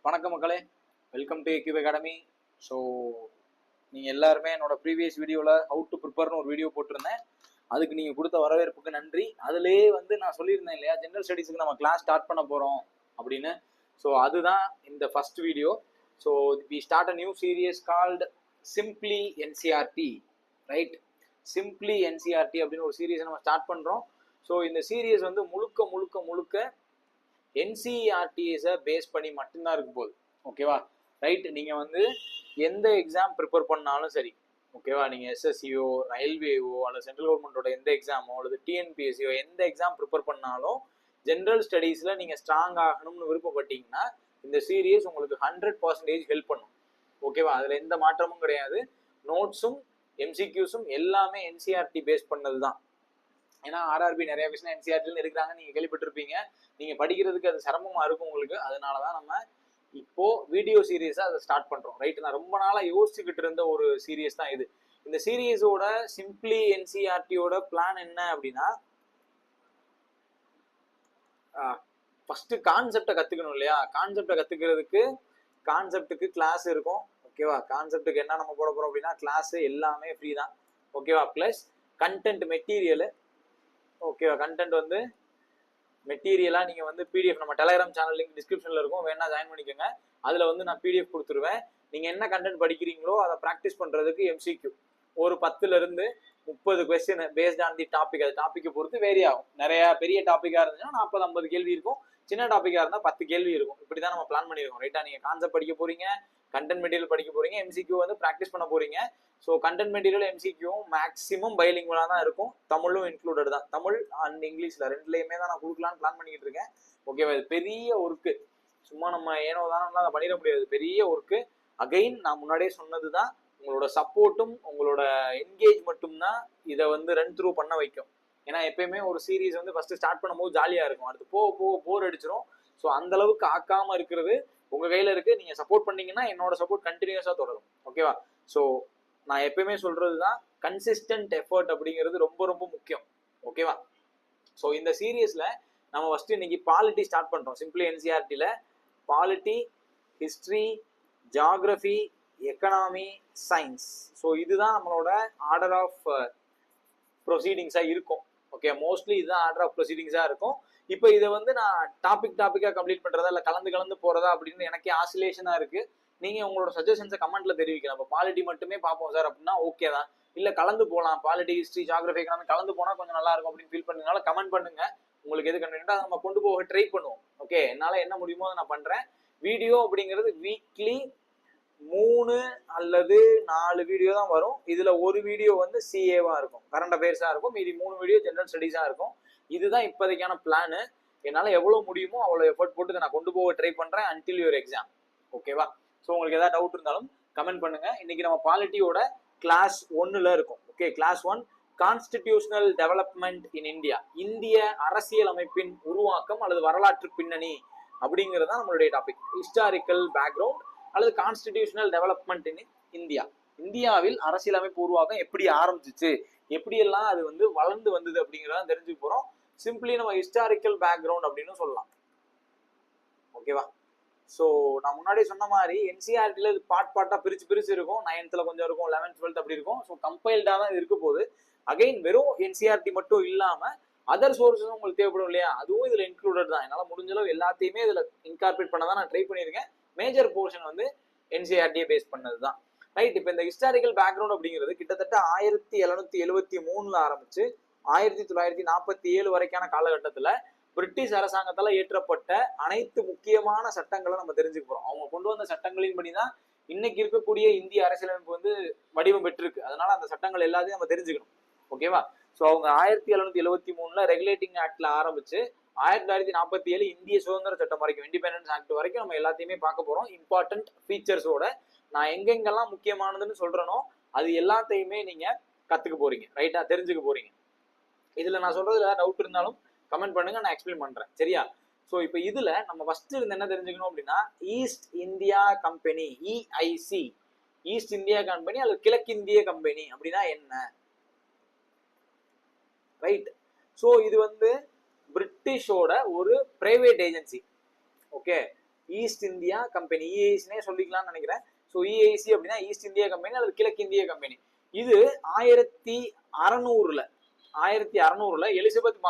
வணக்கம் மக்களே, welcome to EQB academy. So நீங்கள் எல்லாருமே என்னோட ப்ரீவியஸ் வீடியோவில் ஹவு டு ப்ரிப்பேர்னு ஒரு வீடியோ போட்டிருந்தேன். அதுக்கு நீங்கள் கொடுத்த வரவேற்புக்கு நன்றி. அதுலேயே நான் சொல்லியிருந்தேன் இல்லையா, ஜென்ரல் ஸ்டடீஸுக்கு நம்ம கிளாஸ் ஸ்டார்ட் பண்ண போகிறோம் அப்படின்னு. ஸோ அதுதான் இந்த first video. So we start a new series called simply NCERT, right? Simply NCERT அப்படின்னு ஒரு சீரியஸை நம்ம ஸ்டார்ட் பண்ணுறோம். ஸோ இந்த சீரியஸ் முழுக்க முழுக்க முழுக்க என்சிஆர்டிஎஸை பேஸ் பண்ணி மட்டும்தான் இருக்க போகுது. ஓகேவா, ரைட்? நீங்கள் எந்த எக்ஸாம் ப்ரிப்பேர் பண்ணாலும் சரி, ஓகேவா, நீங்கள் எஸ்எஸ்சியோ ரயில்வேவோ அல்லது சென்ட்ரல் கவர்மெண்ட்டோட எந்த எக்ஸாமோ அல்லது டிஎன்பிஎஸ்சியோ எந்த எக்ஸாம் ப்ரிப்பேர் பண்ணாலும் ஜென்ரல் ஸ்டடீஸில் நீங்கள் ஸ்ட்ராங் ஆகணும்னு விருப்பப்பட்டீங்கன்னா இந்த சீரியஸ் உங்களுக்கு 100% ஹெல்ப் பண்ணும். ஓகேவா, அதில் எந்த மாற்றமும் கிடையாது. நோட்ஸும் எம்சிக்யூஸும் எல்லாமே என்சிஆர்டி பேஸ் பண்ணது தான். ஏன்னா ஆர்ஆர்பி நிறைய விஷயம் என்சிஆர்டில இருக்கிறாங்க, நீங்க கேள்விப்பட்டிருப்பீங்க. நீங்க படிக்கிறதுக்கு அது சிரமமா இருக்கும் உங்களுக்கு. அதனாலதான் நம்ம இப்போ வீடியோ சீரியஸா அதை ஸ்டார்ட் பண்றோம், ரைட்? நான் ரொம்ப நாளா யோசிச்சுக்கிட்டு இருந்த ஒரு சீரியஸ் தான் இது. இந்த சீரியஸோட சிம்பிளி என்சிஆர்டியோட பிளான் என்ன அப்படின்னா, ஃபர்ஸ்ட் கான்செப்டை கத்துக்கணும் இல்லையா? கான்செப்டை கத்துக்கிறதுக்கு கான்செப்டுக்கு கிளாஸ் இருக்கும். ஓகேவா, கான்செப்டுக்கு என்ன நம்ம போட போறோம் அப்படின்னா கிளாஸ் எல்லாமே ஃப்ரீ தான். ஓகேவா, பிளஸ் கண்டென்ட் மெட்டீரியல். ஓகேவா, கண்டென்ட் மெட்டீரியலா நீங்க பிடிஎஃப் நம்ம டெலிகிராம் சேனல் லிங்க் டிஸ்கிரிப்ஷன்ல இருக்கும், வேணா ஜாயின் பண்ணிக்கோங்க. அதுல நான் பிடிஎஃப் கொடுத்துருவேன். நீங்க என்ன கண்டென்ட் படிக்கிறீங்களோ அதை ப்ராக்டிஸ் பண்றதுக்கு எம்சிக்யூ ஒரு 10ல இருந்து 30 question based on the topic. அது டாப்பிக்கை பொறுத்து வேரி ஆகும். நிறைய பெரிய டாப்பிக்கா இருந்துச்சுன்னா 40-50 கேள்வி இருக்கும், சின்ன டாப்பிக்கா இருந்தா 10 கேள்வி இருக்கும். இப்படிதான் நம்ம பிளான் பண்ணிருக்கோம், ரைட்டா? நீங்க கான்செப்ட் படிக்க போறீங்க, கண்டென்ட் மெட்டீரியல் படிக்க போறீங்க, எம்சிக்யூ ப்ராக்டிஸ் பண்ண போறீங்க. ஸோ கண்டென்ட் மெட்டீரியல் எம்சிக்யூவும் மேக்ஸிமம் பைலிங்குவலா தான் இருக்கும், தமிழும் இன்க்ளூடட் தான். தமிழ் அண்ட் இங்கிலீஷ்ல ரெண்டுலையுமே தான் நான் கொடுக்கலான்னு பிளான் பண்ணிக்கிட்டு இருக்கேன். ஓகேவா, இது பெரிய ஒர்க்கு, சும்மா நம்ம ஏனோ தானே அதை பண்ணிட முடியாது, பெரிய ஒர்க்கு. அகைன் நான் முன்னாடியே சொன்னதுதான், உங்களோட சப்போர்ட்டும் உங்களோட என்கேஜ்மெண்ட்டும் தான் இதை ரன் த்ரூ பண்ண வைக்கும். ஏன்னா எப்பயுமே ஒரு சீரீஸ் ஃபர்ஸ்ட் ஸ்டார்ட் பண்ணும்போது ஜாலியா இருக்கும், அடுத்து போக போக போர் அடிச்சிடும். ஸோ அந்த அளவுக்கு ஆக்காம இருக்கிறது உங்க கையில இருக்கு. நீங்க சப்போர்ட் பண்ணீங்கன்னா என்னோட சப்போர்ட் கண்டினியூஸா தொடரும். ஓகேவா, ஸோ நான் எப்பயுமே சொல்றதுதான், கன்சிஸ்டன்ட் எஃபர்ட் அப்படிங்கிறது ரொம்ப ரொம்ப முக்கியம். ஓகேவா, ஸோ இந்த சீரியஸ்ல நம்ம ஃபர்ஸ்ட் இன்னைக்கு பாலிட்டி ஸ்டார்ட் பண்றோம். சிம்பிளி என்சிஆர்டில polity, history, geography, economy, science. So இதுதான் நம்மளோட ஆர்டர் ஆஃப் ப்ரொசீடிங்ஸா இருக்கும். ஓகே, மோஸ்ட்லி இதுதான் ஆர்டர் ஆஃப் ப்ரொசீடிங்ஸா இருக்கும். இப்போ இதை நான் டாபிக்கா கம்ப்ளீட் பண்றதா இல்லை கலந்து போறதா அப்படின்னு எனக்கே ஆசிலேஷனா இருக்கு. நீங்க உங்களோட சஜஷன்ஸை கமெண்ட்ல தெரிவிக்கலாம். இப்போ பாலிட்டி மட்டுமே பார்ப்போம் சார் அப்படின்னா ஓகே தான், இல்ல கலந்து போகலாம், பாலிட்டி, ஹிஸ்டரி, ஜியாகிரபி, எக்கனாமி கலந்து போனா கொஞ்சம் நல்லா இருக்கும் அப்படின்னு ஃபீல் பண்ணதுனால கமெண்ட் பண்ணுங்க. உங்களுக்கு எது கன்வீனியன்ட்டோ அதை நம்ம கொண்டு போக ட்ரை பண்ணுவோம். ஓகே, என்னால என்ன முடியுமோ அதை நான் பண்றேன். வீடியோ அப்படிங்கிறது வீக்லி 3 அல்லது 4 வீடியோ தான் வரும். இதுல ஒரு வீடியோ சிஏவா இருக்கும், கரண்ட் அஃபேர்ஸா இருக்கும். மீதி 3 வீடியோ ஜெனரல் ஸ்டடீஸா இருக்கும். இதுதான் இப்போதைக்கான பிளான். என்னால எவ்வளவு முடியுமோ அவ்வளவு எஃபர்ட் போட்டு நான் கொண்டு போக ட்ரை பண்றேன் அன்டில் யுவர் எக்ஸாம். ஓகேவா, ஸோ உங்களுக்கு ஏதாவது டவுட் இருந்தாலும் கமெண்ட் பண்ணுங்க. இன்னைக்கு நம்ம பாலிட்டியோட கிளாஸ் 1ல இருக்கும். Okay, class 1 constitutional development in India, இந்திய அரசியல் அமைப்பின் உருவாக்கம் அல்லது வரலாற்று பின்னணி அப்படிங்கிறது தான் நம்மளுடைய டாபிக். ஹிஸ்டாரிக்கல் பேக்ரவுண்ட் அல்லது கான்ஸ்டிடியூஷனல் டெவலப்மெண்ட் இன் இந்தியா, இந்தியாவில் அரசியலமைப்பு உருவாக்கம் எப்படி ஆரம்பிச்சிச்சு, எப்படியெல்லாம் அது வளர்ந்து வந்தது அப்படிங்கிறத தெரிஞ்சுக்க போறோம். சிம்பிளி நம்ம ஹிஸ்டாரிக்கல் பேக்ரவுண்ட் அப்படின்னு சொல்லலாம். ஓகேவா, ஸோ நான் முன்னாடியே சொன்ன மாதிரி என்சிஆர்டில இது பார்ட்டா பிரிச்சு இருக்கும். 9th கொஞ்சம் இருக்கும், 11th 12th அப்படி இருக்கும். ஸோ கம்பைல்டா தான் இருக்க போகுது. அகைன் வெறும் என்சிஆர்டி மட்டும் இல்லாம அதர் சோர்ஸஸும் உங்களுக்கு தேவைப்படும் இல்லையா, அதுவும் இதுல இன்க்ளூடட் தான். என்னால முடிஞ்ச அளவு எல்லாத்தையுமே இதுல இன்கார்பரேட் பண்ண தான் நான் ட்ரை பண்ணியிருக்கேன். மேஜர் போர்ஷன் என்சிஆர்டியை பேஸ் பண்ணது தான், ரைட்? இப்போ இந்த ஹிஸ்டாரிக்கல் பேக்ரவுண்ட் அப்படிங்கிறது கிட்டத்தட்ட 1773 ஆரம்பிச்சு 1947 வரைக்கான காலகட்டத்துல பிரிட்டிஷ் அரசாங்கத்தால ஏற்றப்பட்ட அனைத்து முக்கியமான சட்டங்களை நம்ம தெரிஞ்சுக்க போறோம். அவங்க கொண்டு வந்த சட்டங்களின் படிதான் இன்னைக்கு இருக்கக்கூடிய இந்திய அரசியலமைப்பு வடிவம் பெற்றிருக்கு. அதனால அந்த சட்டங்கள் எல்லாத்தையும் நம்ம தெரிஞ்சுக்கணும். ஓகேவா, ஸோ அவங்க 1773 ரெகுலேட்டிங் ஆக்ட்ல ஆரம்பிச்சு 1947 இந்திய சுதந்திர சட்டம் வரைக்கும், இண்டிபெண்டன்ஸ் ஆக்ட் வரைக்கும் நம்ம எல்லாத்தையுமே பார்க்க போறோம். இம்பார்ட்டன்ட் ஃபீச்சர்ஸோட நான் எங்கெங்கெல்லாம் முக்கியமானதுன்னு சொல்றேனோ அது எல்லாத்தையுமே நீங்க கத்துக்க போறீங்க, ரைட்டா? தெரிஞ்சுக்க போறீங்க. இதுல நான் சொல்றதுல டவுட் இருந்தாலும் கமெண்ட் பண்ணுங்க, நான் எக்ஸ்பிளைன் பண்றேன், சரியா? ஸோ இப்போ இதுல நம்ம ஃபர்ஸ்ட் என்ன தெரிஞ்சுக்கணும் அப்படின்னா, East India Company, EIC, East India Company அல்லது கிழக்கிந்திய கம்பெனி அப்படின்னா என்ன, ரைட்? ஸோ இது பிரிட்டிஷோட ஒரு private agency. Okay, East India Company, இஐசினே சொல்லிக்கலாம்னு நினைக்கிறேன். ஸோ இஐசி அப்படின்னா ஈஸ்ட் இந்தியா கம்பெனி அல்லது கிழக்கு இந்திய கம்பெனி. இது 1600ல எலிசபெத்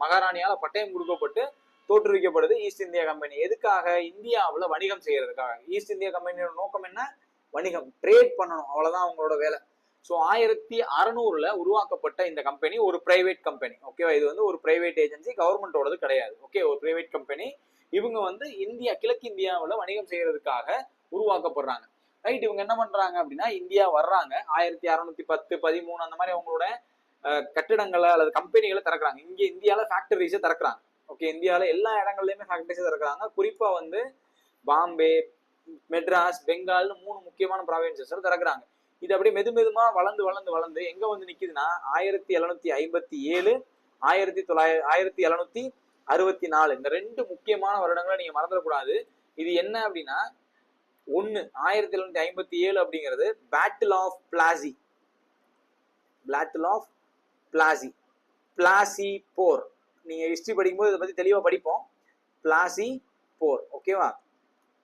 மகாராணியால பட்டயம் கொடுக்கப்பட்டு தோற்றுவிக்கப்படுது ஈஸ்ட் இந்தியா கம்பெனி. எதுக்காக? இந்தியாவில் வணிகம் செய்யறதுக்காக. ஈஸ்ட் இந்தியா கம்பெனியோட நோக்கம் என்ன? வணிகம், ட்ரேட் பண்ணணும், அவ்வளவுதான் அவங்களோட வேலை. ஸோ 1600ல உருவாக்கப்பட்ட இந்த கம்பெனி ஒரு பிரைவேட் கம்பெனி. ஓகேவா? இது வந்து ஒரு பிரைவேட் ஏஜென்சி, கவர்மெண்டோடது கிடையாது. ஓகே, ஒரு பிரைவேட் கம்பெனி. இவங்க வந்து கிழக்கு இந்தியாவில் வணிகம் செய்யறதுக்காக உருவாக்கப்படுறாங்க. ரைட். இவங்க என்ன பண்றாங்க அப்படின்னா இந்தியா வர்றாங்க. 1610, 13 அந்த மாதிரி அவங்களோட கட்டிடங்களை அல்லது கம்பெனிகளை திறக்கிறாங்க. இங்க இந்தியாவில ஃபேக்டரிஸை திறக்கிறாங்க. ஓகே, இந்தியாவில எல்லா இடங்கள்லயுமே ஃபேக்டரிஸை திறக்கிறாங்க. குறிப்பா வந்து பாம்பே, மெட்ராஸ், பெங்கால்னு 3 முக்கியமான ப்ராவின்சஸ் திறக்கிறாங்க. இது அப்படியே மெதுமெதுமா வளர்ந்து எங்க வந்து நிக்குதுன்னா 1757, 1764 இந்த 2 முக்கியமான வருடங்களை நீங்க மறந்துடக்கூடாது. இது என்ன அப்படின்னா, 1757 அப்படிங்கிறது பேட்டில் ஆஃப் பிளாசி போர். நீங்க ஹிஸ்டரி படிக்கும்போது இதை பத்தி தெளிவா படிப்போம். பிளாசி போர். ஓகேவா?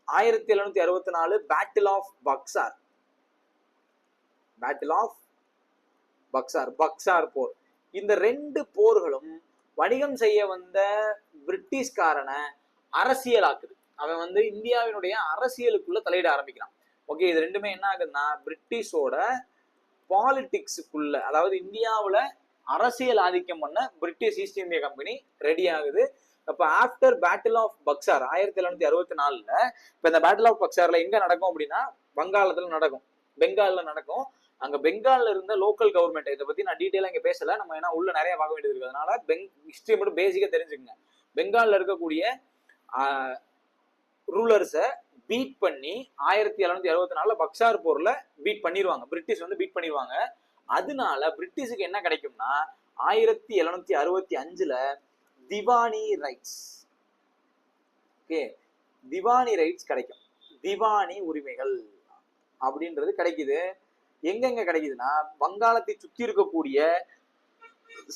1764 பேட்டில் ஆஃப் பக்சார் போர். இந்த 2 போர்களும் வணிகம் செய்ய வந்த பிரிட்டிஷ்காரனை அரசியலாக்குது. அவன் வந்து இந்தியாவினுடைய அரசியலுக்குள்ள தலையிட ஆரம்பிக்கிறான். ஓகே, இது ரெண்டுமே என்ன ஆகுதுன்னா பிரிட்டிஷோட பாலிடிக்ஸுக்குள்ள, அதாவது இந்தியாவுல அரசியல் ஆதிக்கம் பண்ண British East India Company ready ஆகுது. அப்ப ஆஃப்டர் பேட்டில் ஆஃப் பக்சார் 1764ல இப்ப இந்த பேட்டில் ஆஃப் பக்சார்ல எங்க நடக்கும் அப்படின்னா பெங்கால்ல நடக்கும். அங்க பெங்கால்ல இருந்த லோக்கல் கவர்மெண்ட், இதை பத்தி நான் டீட்டெயிலா இங்க பேசல, நம்ம ஏன்னா உள்ள நிறைய பார்க்க வேண்டியது இருக்கு. அதனால ஹிஸ்டரி மட்டும் பேசிக்கா தெரிஞ்சுக்கங்க. பெங்கால்ல இருக்கக்கூடிய ரூலர்ஸை பீட் பண்ணி 1764 பக்சார் போர்ல பிரிட்டிஷ் வந்து பீட் பண்ணிடுவாங்க. அதனால பிரிட்டிஷுக்கு என்ன கிடைக்கும்னா 1765ல திவானி ரைட்ஸ் கிடைக்கும். திவானி உரிமைகள் அப்படின்றது கிடைக்குது. எங்கெங்க கிடைக்குதுன்னா வங்காளத்தை சுத்தி இருக்கக்கூடிய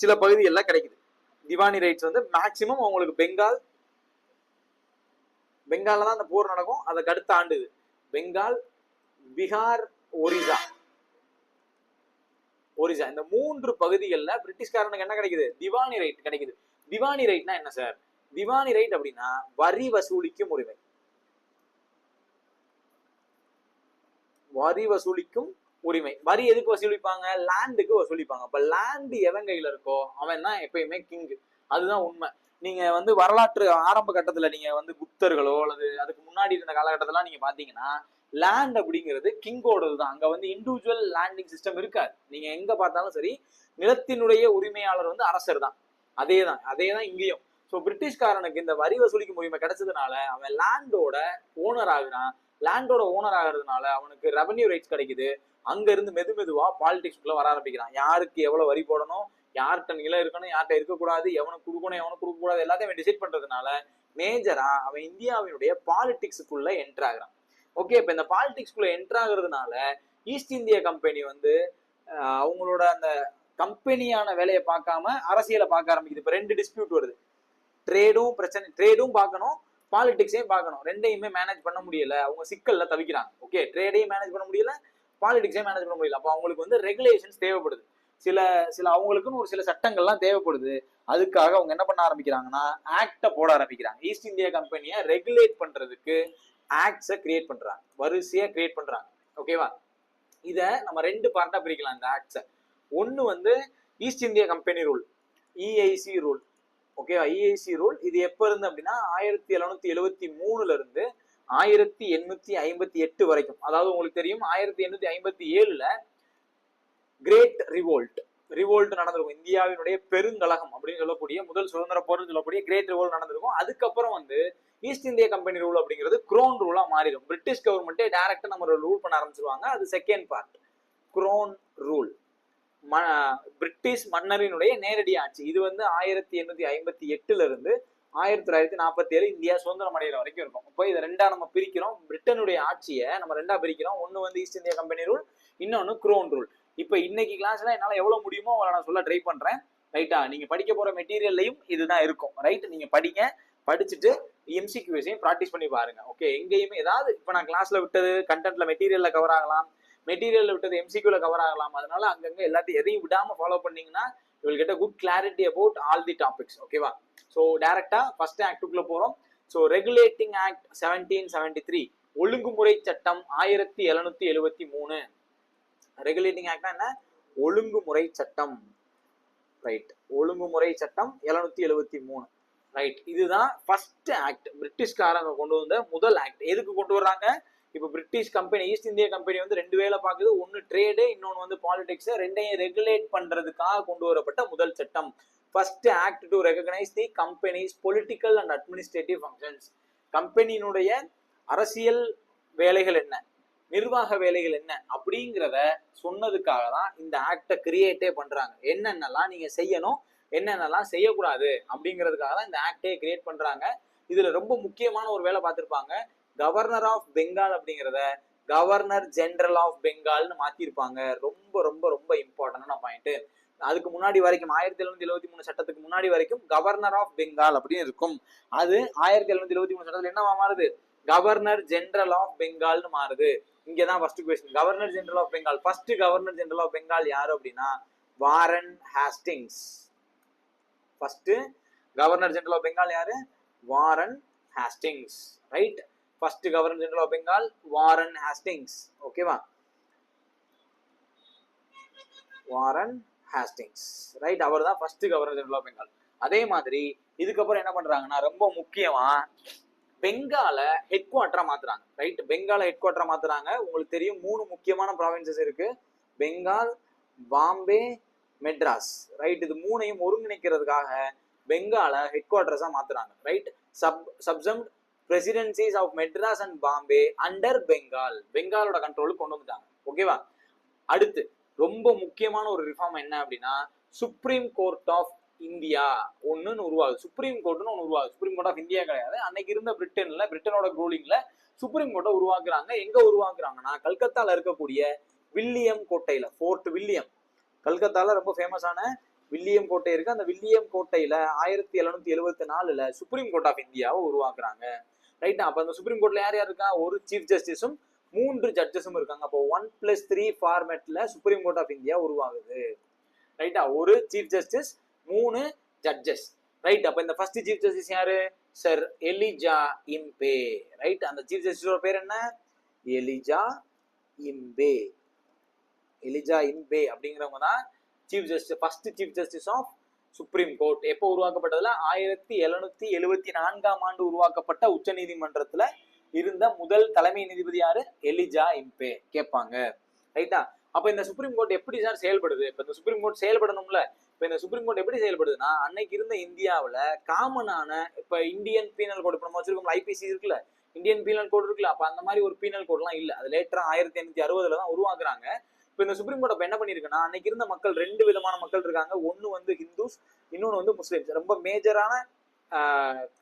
சில பகுதிகள்ல கிடைக்குது. திவானி ரைட்ஸ் வந்து மேக்சிமம் உங்களுக்கு பெங்கால்ல தான் அந்த போர் நடக்கும். அதுக்கு அடுத்த ஆண்டுது பெங்கால், பீகார், ஒரிசா இந்த 3 பகுதிகளில் பிரிட்டிஷ்காரனுக்கு என்ன கிடைக்குது? திவானி ரைட் கிடைக்குது. திவானி ரைட்னா என்ன சார்? திவானி ரைட் அப்படின்னா வரி வசூலிக்கும் உரிமை. வரி எதுக்கு வசூலிப்பாங்க? லேண்டுக்கு வசூலிப்பாங்க. அப்ப லேண்டு எவன் கையில இருக்கோ அவன் தான் எப்பயுமே கிங். அதுதான் உண்மை. நீங்க வந்து வரலாற்று ஆரம்ப கட்டத்துல நீங்க வந்து குப்தர்களோ அல்லது அதுக்கு முன்னாடி இருந்த காலகட்டத்திலாம் நீங்க பாத்தீங்கன்னா லேண்ட் அப்படிங்கிறது கிங்கோடது தான். அங்க வந்து இண்டிவிஜுவல் லேண்டிங் சிஸ்டம் இருக்காது. நீங்க எங்க பார்த்தாலும் சரி, நிலத்தினுடைய உரிமையாளர் வந்து அரசர் தான். அதேதான் இங்கேயும். ஸோ பிரிட்டிஷ்காரனுக்கு இந்த வரி வசூலிக்கும் உரிமை கிடைச்சதுனால அவன் லேண்டோட ஓனர் ஆகுறான். லேண்டோட ஓனர் ஆகிறதுனால அவனுக்கு ரெவன்யூ ரைட்ஸ் கிடைக்குது. அங்க இருந்து மெதுவா பாலிடிக்ஸ்குள்ள வர ஆரம்பிக்கிறான். யாருக்கு எவ்வளவு வரி போடணும், யார்கிட்ட நிலம் இருக்கணும், யார்கிட்ட இருக்கக்கூடாது, எவனுக்கு கொடுக்கணும், எவனுக்கு கொடுக்க கூடாது, எல்லாத்தையும் டிசைட் பண்றதுனால மேஜரா அவன் இந்தியாவினுடைய பாலிடிக்ஸுக்குள்ள என்டர் ஆகுறான். ஓகே, இப்ப இந்த பாலிடிக்ஸ்குள்ள என்டர் ஆகுறதுனால ஈஸ்ட் இந்தியா கம்பெனி வந்து அவங்களோட அந்த கம்பெனியான வேலையை பார்க்காம அரசியலை பார்க்க ஆரம்பிக்குது. இப்ப 2 டிஸ்பியூட் வருது. ட்ரேடும் பார்க்கணும், பாலிடிக்ஸையும் பார்க்கணும். ரெண்டையுமே மேனேஜ் பண்ண முடியல. அவங்க சிக்கல்ல தவிக்கிறாங்க. ஓகே, ட்ரேடையும் மேனேஜ் பண்ண முடியல, பாலிடிக்ஸையும் மேனேஜ் பண்ண முடியல. அப்போ அவங்களுக்கு வந்து ரெகுலேஷன்ஸ் தேவைப்படுது. சில அவங்களுக்குன்னு ஒரு சில சட்டங்கள்லாம் தேவைப்படுது. அதுக்காக அவங்க என்ன பண்ண ஆரம்பிக்கிறாங்கன்னா ஆக்டை போட ஆரம்பிக்கிறாங்க. ஈஸ்ட் இந்தியா கம்பெனியை ரெகுலேட் பண்றதுக்கு ஆக்ட்ஸை கிரியேட் பண்றாங்க, வரிசையா கிரியேட் பண்றாங்க. ஓகேவா? இத நம்ம 2 பார்ட்டா பிரிக்கலாம் இந்த ஆக்ட்ஸை. ஒன்னு வந்து East India Company rule, EIC rule. ஓகேவா? இஐசி ரூல் இது எப்ப இருந்து அப்படின்னா 1773ல இருந்து 1858 வரைக்கும். அதாவது உங்களுக்கு தெரியும் 1857ல கிரேட் ரிவோல்ட் நடந்திருக்கும். இந்தியாவினுடைய பெருங்கலகம் அப்படின்னு சொல்லக்கூடிய முதல் சுதந்திர போர்னு சொல்லக்கூடிய கிரேட் ரிவோல்ட் நடந்திருக்கும். அதுக்கப்புறம் வந்து ஈஸ்ட் இந்தியா கம்பெனி ரூல் அப்படிங்கிறது குரோன் ரூலா மாறிடும். பிரிட்டிஷ் கவர்மெண்ட்டே டைரக்டா நம்ம ரூல் பண்ண ஆரம்பிச்சிருவாங்க. அது second part, crown rule. British மன்னரினுடைய நேரடி ஆட்சி. இது வந்து 1858ல இருந்து 1947 இந்தியா சுதந்திரம் அடைகிற வரைக்கும் இருக்கும். இப்போ இதை 2ஆ நம்ம பிரிக்கிறோம். பிரிட்டனுடைய ஆட்சியை நம்ம 2ஆ பிரிக்கிறோம். ஒன்னு வந்து ஈஸ்ட் இந்தியா கம்பெனி ரூல், இன்னொன்னு குரோன் ரூல். இப்ப இன்னைக்கு கிளாஸ்ல என்னால எவ்வளவு முடியுமோ அவளை நான் சொல்ல ட்ரை பண்றேன். ரைட்டா? நீங்க படிக்க போற மெட்டீரியல்லையும் இதுதான் இருக்கும். ரைட்? நீங்க படிச்சுட்டு எம்சிக்யூஸையும் ப்ராக்டிஸ் பண்ணி பாருங்க. ஓகே, எங்கேயுமே ஏதாவது இப்போ நான் கிளாஸ்ல விட்டது கண்டென்ட்ல மெட்டீரியல்ல கவர் ஆகலாம், மெட்டீரியல்ல விட்டது எம்சிக்யூல கவர் ஆகலாம். அதனால அங்கங்க எல்லாத்தையும் எதையும் விடாம ஃபாலோ பண்ணீங்கன்னா you will get a good clarity about all the topics. ஓகேவா? ஸோ டைரக்டா ஃபர்ஸ்ட் ஆக்டுக்குள்ள போறோம். ஸோ ரெகுலேட்டிங் ஆக்ட் 1773, ஒழுங்குமுறை சட்டம் 1773. ரெகுலேட்டிங் ஆக்ட்னா என்ன? ஒழுங்குமுறை சட்டம். ரைட், ஒழுங்குமுறை சட்டம் 773. ரைட், இதுதான் ஃபர்ஸ்ட் ஆக்ட். பிரிட்டிஷ்காரங்க கொண்டு வந்த முதல் ஆக்ட். எதுக்கு கொண்டு வர்றாங்க? இப்போ British company, East India Company வந்து ரெண்டு வேலை பார்க்குது. ஒன்னு ட்ரேடு, இன்னொன்னு வந்து பாலிடிக்ஸ். ரெண்டையும் ரெகுலேட் பண்றதுக்காக கொண்டு வரப்பட்ட முதல் சட்டம். First act to recognise the company's political and administrative functions. கம்பெனியினுடைய அரசியல் வேலைகள் என்ன, நிர்வாக வேலைகள் என்ன அப்படிங்கிறத சொன்னதுக்காக தான் இந்த ஆக்டை கிரியேட்டே பண்றாங்க. என்னென்னலாம் நீங்க செய்யணும், என்னென்னலாம் செய்யக்கூடாது அப்படிங்கிறதுக்காக தான் இந்த ஆக்டே கிரியேட் பண்றாங்க. இதுல ரொம்ப முக்கியமான ஒரு வேலை பார்த்திருப்பாங்க. கவர்னர் ஆஃப் பெங்கால் அப்படிங்கிறத கவர்னர் ஜெனரல் ஆஃப் பெங்கால்னு மாத்திருப்பாங்க. ரொம்ப ரொம்ப ரொம்ப இம்பார்ட்டன்டான பாயிண்ட். அதுக்கு முன்னாடி வரைக்கும் 1773 சட்டத்துக்கு முன்னாடி வரைக்கும் கவர்னர் ஆஃப் பெங்கால் அப்படின்னு இருக்கும். அது 1773 சட்டத்துல என்னவா மாறுது? கவர்னர் ஜெனரல் ஆஃப் பெங்கால்னு மாறுது. இங்கதான் first question. Governor general of Bengal, first governor general of Bengal யாரு அப்படின்னா Warren Hastings. First governor general of Bengal யாரு? Warren Hastings. Right, first governor general of Bengal Warren Hastings. ஓகேவா? Warren Hastings. ரைட், அவர் தான் first governor general of Bengal. அதே மாதிரி இதுக்கப்புறம் என்ன பண்றாங்கன்னா ரொம்ப முக்கியமா பெங்கால ஹெட் குவார்டரா மாத்துறாங்க. ரைட், பெங்கால ஹெட் குவார்டரா மாத்துறாங்க. உங்களுக்கு தெரியும் 3 முக்கியமான ப்ராவின்சஸ் இருக்கு: பெங்கால், பாம்பே, மெட்ராஸ். ரைட், இது மூணையும் ஒருங்கிணைக்கிறதுக்காக பெங்கால ஹெட் குவார்டர்ஸா மாத்துறாங்க. Right, subsumed presidencies of Madras and Bombay under Bengal, பெங்காலோட கண்ட்ரோலுக்கு கொண்டு வந்துட்டாங்க. ஓகேவா? அடுத்து ரொம்ப முக்கியமான ஒரு ரிஃபார்ம் என்ன அப்படின்னா சுப்ரீம் கோர்ட் ஆஃப் இந்தியா ஒன்னுன்னு உருவாகுது. சுப்ரீம் கோர்ட்னு ஒன்று உருவாகுது. சுப்ரீம் கோர்ட் ஆஃப் இந்தியா கிடையாது. அன்னைக்கு இருந்த பிரிட்டனோட ரூலிங்ல சுப்ரீம் கோர்ட்டை உருவாக்குறாங்க. எங்க உருவாக்குறாங்கன்னா கல்கத்தால இருக்கக்கூடிய வில்லியம் கோட்டையில, ஃபோர்ட் வில்லியம். கல்கத்தால ரொம்ப ஃபேமஸான வில்லியம் கோட்டை இருக்கு. அந்த வில்லியம் கோட்டையில 1774 சுப்ரீம் கோர்ட் ஆஃப் இந்தியாவை உருவாக்குறாங்க. ரைட்டா? அப்ப அந்த சுப்ரீம் கோர்ட்ல யார் யார் இருக்கா? ஒரு சீஃப் ஜஸ்டிஸும் 3 ஜட்ஜஸும் இருக்காங்க. அப்போ 1+3 ஃபார்மேட்ல சுப்ரீம் கோர்ட் ஆஃப் இந்தியா உருவாகுது. ரைட்டா? ஒரு சீஃப் ஜஸ்டிஸ், 3 ஜட்ஜஸ். ரைட், அப்ப இந்த ஃபர்ஸ்ட் சீஃப் ஜஸ்டிஸ் யாரு? Sir Elijah Impey. ரைட், அந்த சீஃப் ஜஸ்டிஸோட பேர் என்ன? Elijah Impey. எலிஜா இம்பே அப்படிங்கிறவங்க தான் chief justice, first chief justice of supreme court. எப்போ உருவாக்கப்பட்டதுல 1774 ஆண்டு உருவாக்கப்பட்ட உச்ச நீதிமன்றத்துல இருந்த முதல் தலைமை நீதிபதி யாரு? எலிஜா இம்பே. கேட்பாங்க. ரைட்டா? அப்ப இந்த சுப்ரீம் கோர்ட் எப்படி சார் செயல்படுது? இப்ப இந்த சுப்ரீம் கோர்ட் செயல்படணும்ல. இப்ப இந்த சுப்ரீம் கோர்ட் எப்படி செயல்படுதுன்னா அன்னைக்கு இருந்த இந்தியாவுல காமனான இப்ப இந்தியன் பீனல் கோட் நம்ம வச்சிருக்கோம், ஐபிசி இருக்குல்ல, இந்தியன் பீனல் கோட் இருக்குல்ல. அப்ப அந்த மாதிரி ஒரு பீனல் கோட் எல்லாம் இல்ல. அது லேட்டரா 1860 தான் உருவாக்குறாங்க. இப்ப இந்த சுப்ரீம் கோர்ட் என்ன பண்ணிருக்குன்னா அன்னைக்கு இருந்த மக்கள் 2 விதமான மக்கள் இருக்காங்க. ஒன்னு வந்து ஹிந்துஸ், இன்னொன்னு வந்து முஸ்லிம்ஸ். ரொம்ப மேஜரான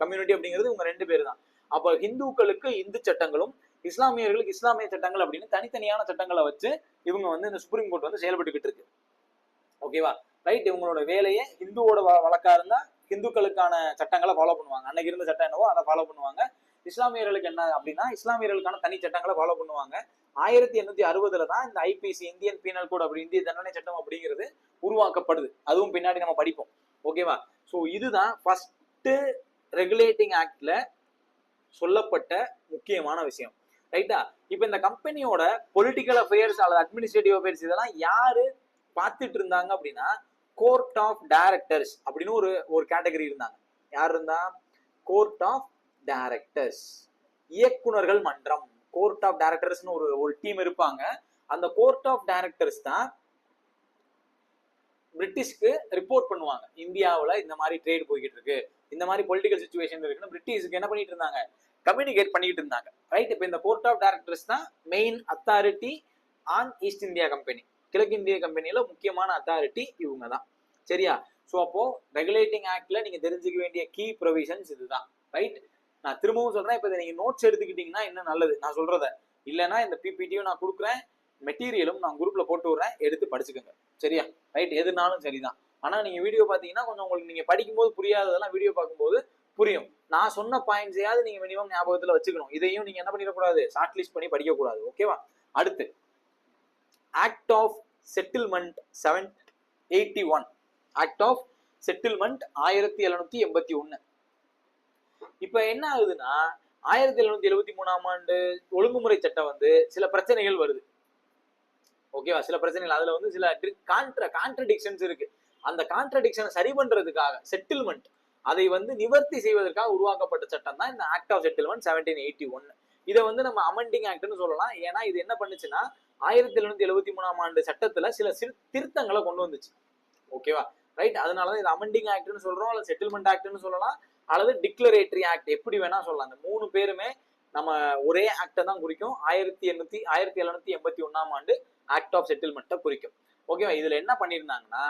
கம்யூனிட்டி அப்படிங்கிறது இவங்க 2 பேர் தான். அப்ப ஹிந்துக்களுக்கு இந்து சட்டங்களும் இஸ்லாமியர்களுக்கு இஸ்லாமிய சட்டங்கள் அப்படின்னு தனித்தனியான சட்டங்களை வச்சு இவங்க வந்து இந்த சுப்ரீம் கோர்ட் வந்து செயல்பட்டுக்கிட்டு இருக்கு. ஓகேவா? ரைட், இவங்களோட வேலையை ஹிந்துவோட வழக்கா இருந்தா ஹிந்துக்களுக்கான சட்டங்களை ஃபாலோ பண்ணுவாங்க. அன்னைக்கு இருந்த சட்டம் என்னவோ அதை ஃபாலோ பண்ணுவாங்க. இஸ்லாமியர்களுக்கு என்ன அப்படின்னா இஸ்லாமியர்களுக்கான தனி சட்டங்களை ஃபாலோ பண்ணுவாங்க. 1860 தான் இந்த ஐபிசி, இந்தியன் பீனல் கோட், அப்படி இந்திய தண்டனை சட்டம் அப்படிங்கிறது உருவாக்கப்படுது. அதுவும் பின்னாடி நம்ம படிப்போம். ஓகேவா? ஸோ இதுதான் ஃபர்ஸ்ட் ரெகுலேட்டிங் ஆக்ட்ல சொல்லப்பட்ட முக்கியமான விஷயம். ரைட்டா? இப்ப இந்த கம்பெனியோட பொலிட்டிக்கல் அஃபேர்ஸ் அல்லது அட்மினிஸ்ட்ரேட்டிவ் அஃபேர்ஸ் இதெல்லாம் யாரு பார்த்துட்டு இருந்தாங்க அப்படின்னா கோர்ட் ஆஃப் டைரக்டர்ஸ் அப்படின்னு ஒரு கேட்டகரி இருந்தாங்க. யார் இருந்தா? கோர்ட் ஆஃப் டைரக்டர்ஸ், இயக்குனர்கள் மன்றம். கோர்ட் ஆஃப் டைரக்டர்ஸ்னு ஒரு டீம் இருப்பாங்க. அந்த கோர்ட் ஆஃப் டைரக்டர்ஸ் தான் பிரிட்டிஷ்க்கு ரிப்போர்ட் பண்ணுவாங்க. இந்தியாவில் இந்த மாதிரி ட்ரேட் போய்கிட்டு இருக்கு, இந்த மாதிரி பொலிட்டிக்கல் சிச்சுவேஷன் இருக்குன்னு பிரிட்டிஷ்க்கு என்ன பண்ணிட்டு இருந்தாங்க? கம்யூனிகேட் பண்ணிட்டு இருந்தாங்க. ரைட், இப்போ இந்த கோர்ட் ஆஃப் டைரக்டர்ஸ் தான் main authority on East India Company. கிழக்கிந்திய கம்பெனியில முக்கியமான அத்தாரிட்டி இவங்க தான். சரியா? ஸோ அப்போ ரெகுலேட்டிங் ஆக்ட்ல நீங்க தெரிஞ்சுக்க வேண்டிய கீ ப்ரொவிஷன்ஸ் இதுதான். ரைட், நான் திரும்பவும் சொல்றேன். இப்போ நீங்க நோட்ஸ் எடுத்துக்கிட்டீங்கன்னா இன்னும் நல்லது. நான் சொல்றத இல்லைன்னா இந்த பிபிடியும் நான் கொடுக்குறேன், மெட்டீரியலும் நான் குரூப்ல போட்டு விடுறேன், எடுத்து படிச்சுக்கோங்க. சரியா? ரைட், எதுனாலும் சரிதான். ஆனா நீங்க வீடியோ பாத்தீங்கன்னா கொஞ்சம் உங்களுக்கு நீங்க படிக்கும்போது புரியாததெல்லாம் வீடியோ பார்க்கும்போது புரியும். நான் சொன்ன பாயிண்ட்ஸையாவது நீங்க மினிமம் ஞாபகத்துல வச்சுக்கணும். இதையும் நீங்க என்ன பண்ணிடக்கூடாது, ஷார்ட் லிஸ்ட் பண்ணி படிக்க கூடாது. ஓகேவா? அடுத்து act of settlement 781. Act of settlement 1781. இப்ப என்ன ஆகுதுன்னா 1773ஆம் ஆண்டு ஒழுங்குமுறை சட்டம் வந்து சில பிரச்சனைகள் வருது. ஓகேவா? சில பிரச்சனைகள், அதுல வந்து சில கான்ட்ரடிக்ஷன்ஸ் இருக்கு. அந்த கான்ட்ரடிக்ஷனை சரி பண்றதுக்காக செட்டில்மெண்ட் அதை வந்து நிவர்த்தி செய்வதற்காக உருவாக்கப்பட்ட சட்டம் தான் இந்த ஆக்ட் ஆஃப் செட்டில்மெண்ட் 1781. இதை வந்து நம்ம அமெண்டிங் ஆக்ட்னு சொல்லலாம். ஏன்னா இது என்ன பண்ணுச்சுன்னா 1773ஆம் ஆண்டு சட்டத்துல சில திருத்தங்களை கொண்டு வந்துச்சு. ஓகேவா? ரைட். அதனாலதான் இது அமெண்டிங் ஆக்ட்னு சொல்றோம், அல்லது செட்டில்மெண்ட் ஆக்ட்னு சொல்லலாம், அல்லது டிக்ளரேட்டரி ஆக்ட், எப்படி வேணா சொல்லலாம். அந்த மூணு பேருமே நம்ம ஒரே ஆக்டை தான் குறிக்கும். 1781ஆம் ஆண்டு ஆக்ட் ஆஃப் செட்டில்மெண்ட்டை குறிக்கும். ஓகேவா? இதுல என்ன பண்ணிருந்தாங்கன்னா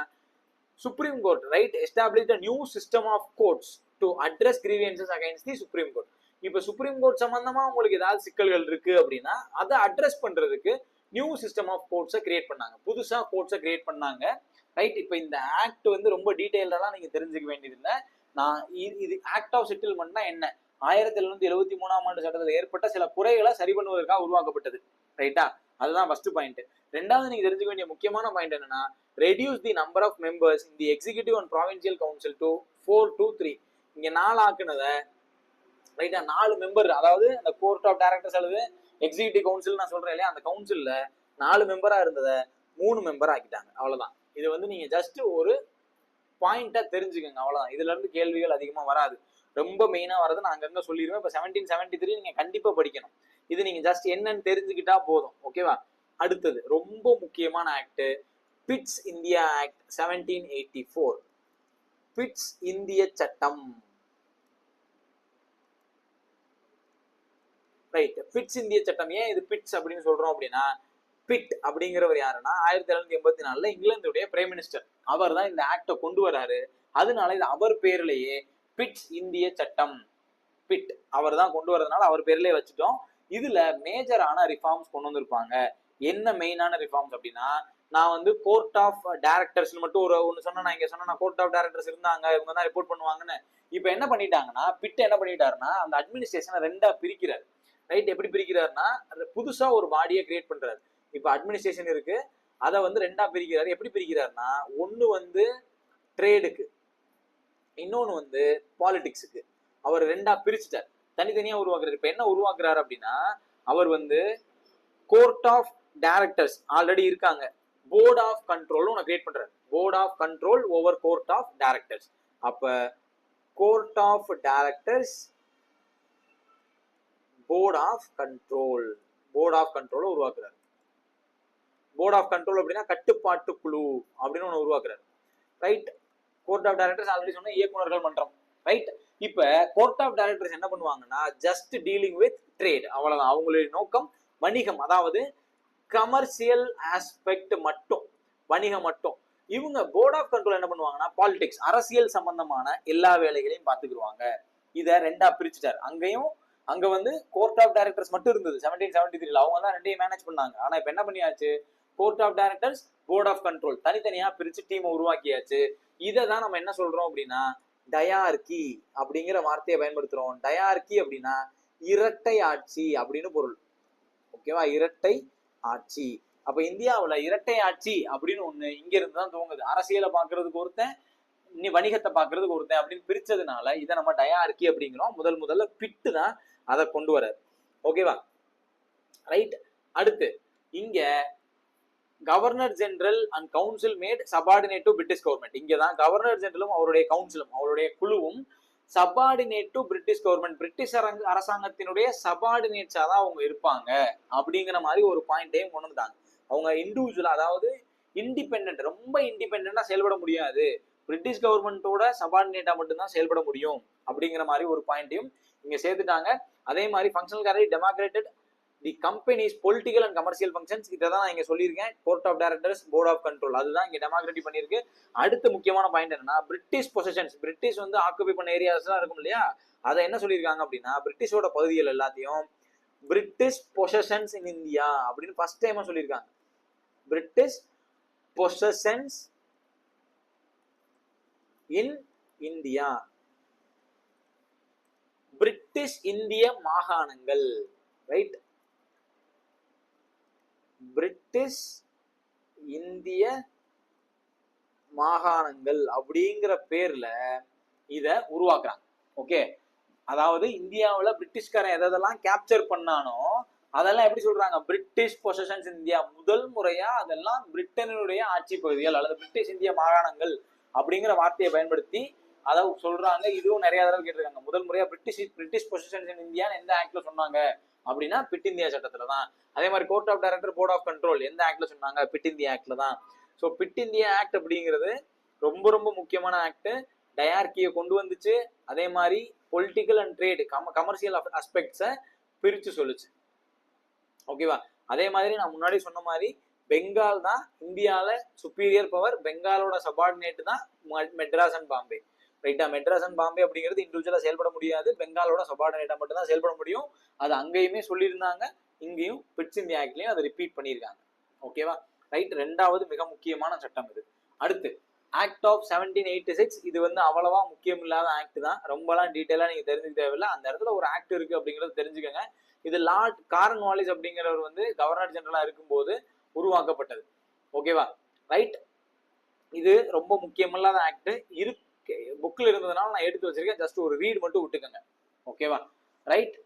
supreme court right established a new system of courts to address grievances against the Supreme Court. இப்ப சுப்ரீம் கோர்ட் சம்பந்தமா உங்களுக்கு ஏதாவது சிக்கல்கள் இருக்கு அப்படின்னா அதை அட்ரஸ் பண்றதுக்கு நியூ சிஸ்டம் ஆஃப் கோர்ட்ஸை கிரியேட் பண்ணாங்க, புதுசா கோர்ட்ஸை கிரியேட் பண்ணாங்க. ரைட். இப்ப இந்த ஆக்ட் வந்து ரொம்ப டீடைல்டெல்லாம் நீங்க தெரிஞ்சுக்க வேண்டியதில்லை. நான் இது ஆக்ட் ஆஃப் செட்டில்மெண்ட்னா என்ன, 1773ஆம் ஆண்டு சட்டத்தில் ஏற்பட்ட சில குறைகளை சரி பண்ணுவதற்காக உருவாக்கப்பட்டது. ரைட்டா? அதுதான் ஃபர்ஸ்ட் பாயிண்ட். ரெண்டாவது நீங்க தெரிஞ்சுக்க வேண்டிய முக்கியமான பாயிண்ட் என்னன்னா reduce the number of members in the executive and provincial council to 4 to 3. இங்க 4 ஆக்குனத ரைட்டா 4 மெம்பர், அதாவது அந்த கோர்ட் ஆஃப் டைரக்டர்ஸ் அல்லது எக்ஸிகியூட்டிவ் கவுன்சில் நான் சொல்றேன் இல்லையா, அந்த கவுன்சில்ல 4 மெம்பரா இருந்ததை 3 மெம்பரா ஆக்கிட்டாங்க. அவ்வளவுதான். இது வந்து நீங்க ஜஸ்ட் ஒரு பாயிண்டா தெரிஞ்சுக்கோங்க, அவ்வளவுதான். இதுல இருந்து கேள்விகள் அதிகமா வராது. ரொம்ப மெயினா வரது நான் அங்கங்க சொல்லிடுவேன். இப்ப 1773 நீங்க கண்டிப்பா படிக்கணும். இது நீங்க ஜஸ்ட் என்னன்னு தெரிஞ்சுக்கிட்டா போதும். ஓகேவா? அடுத்தது ரொம்ப முக்கியமான act, bits India act 1784. Bits இந்திய சட்டம். ரைட். பிட்ஸ் இந்திய சட்டம். ஏன் இது பிட்ஸ் அப்படின்னு சொல்றோம் அப்படின்னா பிட் அப்படிங்கிறவர் யாருன்னா 1784 இங்கிலாந்துடைய பிரைம் மினிஸ்டர். அவர் தான் இந்த ஆக்டை கொண்டு வராரு. அதனால இது அவர் பேர்லயே பிட்ஸ் இந்திய சட்டம். பிட் அவர் தான் கொண்டு வரதுனால அவர் பேர்லயே வச்சுட்டோம். இதுல மேஜரான ரிஃபார்ம்ஸ் கொண்டு வந்திருப்பாங்க. என்ன மெயினான ரிஃபார்ம்ஸ் அப்படின்னா, நான் வந்து கோர்ட் ஆஃப் டைரக்டர்ஸ் மட்டும் ஒன்னு சொன்னா, நான் இங்க சொன்னா கோர்ட் ஆஃப் டைரக்டர்ஸ் இருந்தாங்க, இவங்க தான் ரிப்போர்ட் பண்ணுவாங்கன்னு. இப்ப என்ன பண்ணிட்டாங்கன்னா பிட் என்ன பண்ணிட்டாருன்னா அந்த அட்மினிஸ்ட்ரேஷனை 2ஆ பிரிக்கிறார். ரைட். எப்படி பிரிக்கிறாருன்னா புதுசா ஒரு பாடியை கிரியேட் பண்றாரு. இப்ப அட்மினிஸ்ட்ரேஷன் இருக்கு, அதை வந்து 2ஆ பிரிக்கிறாரு. எப்படி பிரிக்கிறாருன்னா ஒன்னு வந்து ட்ரேடுக்கு, இன்னொன்னு வந்து பாலிடிக்ஸுக்கு. அவர் 2ஆ பிரிச்சுட்டார், தனித்தனியா உருவாக்குறாரு. இப்ப என்ன உருவாக்குறாரு அப்படின்னா அவர் வந்து கோர்ட் ஆஃப் டைரக்டர்ஸ் ஆல்ரெடி இருக்காங்க, போர்ட் ஆஃப் கண்ட்ரோல் ஒன்று கிரியேட் பண்றாரு. Board of control over court of directors. அப்ப court of directors, board of control, board of control உருவாக்குறாரு. போர்ட் ஆஃப் கண்ட்ரோல் அப்படின்னா கட்டுப்பாட்டு குழு அப்படின்னு ஒன்று உருவாக்குறாரு. Right. Court of directors already சொன்ன இயக்குநர்கள் மன்றம். ரைட். இப்ப கோர்ட் ஆஃப் டைரக்டர்ஸ் என்ன பண்ணுவாங்கன்னா ஜஸ்ட் டீலிங் வித் ட்ரேட், அவ்வளவுதான். அவங்களுடைய நோக்கம் வணிகம், அதாவது கமர்ஷியல் ஆஸ்பெக்ட் மட்டும், வணிகம் மட்டும். இவங்க போர்ட் ஆஃப் கண்ட்ரோல் என்ன பண்ணுவாங்கன்னா பாலிடிக்ஸ், அரசியல் சம்பந்தமான எல்லா வேலைகளையும் பாத்துக்குருவாங்க. இத 2ஆ பிரிச்சுட்டாரு. அங்க வந்து கோர்ட் ஆஃப் டைரக்டர்ஸ் மட்டும் இருந்தது 1773. அவங்க தான் 2ஐயும் மேனேஜ் பண்ணாங்க. ஆனா இப்ப என்ன பண்ணியாச்சு, court of directors, board of control தனித்தனியா பிரிச்சு டீம் உருவாக்கியாச்சு. இதை தான் நம்ம என்ன சொல்றோம் அப்படின்னா டயார்கி அப்படிங்கிற வார்த்தையை பயன்படுத்துறோம். டயார்கி அப்படின்னா இரட்டை ஆட்சி அப்படின்னு பொருள். ஓகேவா? இரட்டை ஆட்சி. அப்ப இந்தியாவுல இரட்டை ஆட்சி அப்படின்னு ஒண்ணு இங்க இருந்து தான் துவங்குது. அரசியலை பாக்குறதுக்கு ஒருத்தன், வணிகத்தை பாக்குறதுக்கு ஒருத்தன் அப்படின்னு பிரிச்சதுனால இதை நம்ம டயார்கி அப்படிங்கிறோம். முதல்ல பிட்டு தான் அதை கொண்டு வராரு. ஓகேவா? ரைட். அடுத்து இங்க governor general and council made subordinate to British government. இங்கதான் கவர்னர் ஜெனரலும் அவருடைய கவுன்சிலும் அவருடைய குழுவும் subordinate to British government, British அரசாங்கத்தினுடைய சபார்டினேட்ஸா தான் அவங்க இருப்பாங்க அப்படிங்கிற மாதிரி ஒரு பாயிண்டையும் கொண்டு வந்துட்டாங்க. அவங்க இண்டிவிஜுவலா, அதாவது இண்டிபெண்டன்ட், ரொம்ப இண்டிபெண்டா செயல்பட முடியாது, பிரிட்டிஷ் கவர்மெண்டோட சபார்டினேட்டா மட்டும்தான் செயல்பட முடியும் அப்படிங்கிற மாதிரி ஒரு பாயிண்டையும் இங்க சேர்த்துட்டாங்க. அதே மாதிரி functional character demarcated the company's political and commercial functions. இதை தான் நான் இங்க சொல்லியிருக்கேன். Court of directors, board of control, அதுதான் இங்க டெமோக்ராட்டிக் பண்ணிருக்கு. அடுத்த முக்கியமான பாயிண்ட் என்னன்னா பிரிட்டிஷ் பொசிஷன்ஸ். பிரிட்டிஷ் வந்து ஆக்குபை பண்ண ஏரியாஸ் எல்லாம் இருக்கும் இல்லையா, அதை என்ன சொல்லியிருக்காங்க அப்படின்னா பிரிட்டிஷோட பகுதிகள் எல்லாத்தையும் பிரிட்டிஷ் பொசிஷன்ஸ் இன் இந்தியா அப்படின்னு ஃபர்ஸ்ட் டைமா சொல்லியிருக்காங்க. British positions in India. British இந்திய மாகாணங்கள், ரைட்? பிரிட்டிஷ் இந்திய மாகாணங்கள் அப்படிங்கிற பேர்ல இத உருவாக்குறாங்க. ஓகே, அதாவது இந்தியாவில் பிரிட்டிஷ்காரன் எதெல்லாம் கேப்சர் பண்ணானோ அதெல்லாம் எப்படி சொல்றாங்க, பிரிட்டிஷ் பொசஷன்ஸ் இந்தியா. முதல் முறையா அதெல்லாம் பிரிட்டனுடைய ஆட்சி பகுதிகள் அல்லது பிரிட்டிஷ் இந்திய மாகாணங்கள் அப்படிங்கிற வார்த்தையை பயன்படுத்தி அதை சொல்றாங்க. இதுவும் நிறைய தடவை கேட்டிருக்காங்க. முதல் முறையா பிரிட்டிஷ் பொசிஷன்ஸ் இன் இந்தியா எந்த ஆக்ட்ல சொன்னாங்க அப்படின்னா பிட் இந்தியா சட்டத்துல தான். அதே மாதிரி court of director board of control எந்த ஆக்ட்ல சொன்னாங்க, பிட் இந்தியா ஆக்ட்ல தான். ஸோ பிட் இந்தியா ஆக்ட் அப்படிங்கிறது ரொம்ப ரொம்ப முக்கியமான ஆக்ட். டயார்கியை கொண்டு வந்துச்சு. அதே மாதிரி பொலிட்டிக்கல் அண்ட் ட்ரேடு கமர்ஷியல் அஸ்பெக்ட்ஸை பிரிச்சு சொல்லுச்சு. ஓகேவா? அதே மாதிரி நான் முன்னாடி சொன்ன மாதிரி பெங்கால் தான் இந்தியாவில சுப்பீரியர் பவர். பெங்காலோட சபார்டினேட் தான் மெட்ராஸ் அண்ட் பாம்பே, ரைட்டா? மெட்ராஸ் அண்ட் பாம்பே அப்படிங்கிறது இண்டிவிஜுவலா செயல்பட முடியாது, பெங்காலோட சபார்டினேட்டா மட்டும் தான் செயல்பட முடியும். அது அங்கேயுமே சொல்லியிருந்தாங்க, இங்கேயும் பிட்ஸ் இந்தியா ஆக்ட்லயும் அதை ரிப்பீட் பண்ணியிருக்காங்க. ஓகேவா? ரைட். ரெண்டாவது மிக முக்கியமான சட்டம் இது. அடுத்து ஆக்ட் ஆஃப் 1786. இது வந்து அவ்வளவா முக்கியம் இல்லாத ஆக்ட் தான், ரொம்பலாம் டீட்டெயிலா நீங்க தெரிஞ்சுக்க தேவையில்லை. அந்த இடத்துல ஒரு ஆக்ட் இருக்கு அப்படிங்கறது தெரிஞ்சுக்கோங்க. இது லார்ட் கார்ன்வாலிஸ் அப்படிங்கிறவர் வந்து கவர்னர் ஜெனரலா இருக்கும்போது உருவாக்கப்பட்டது. ஓகேவா? ரைட். இது ரொம்ப முக்கியமில்லாத ஆக்ட். இருக்கு புக்ல இருந்ததுனால நான் எடுத்து வச்சிருக்கேன், ஜஸ்ட் ஒரு ரீட் மட்டும் விட்டுக்கோங்க. ஓகேவா? ரைட்.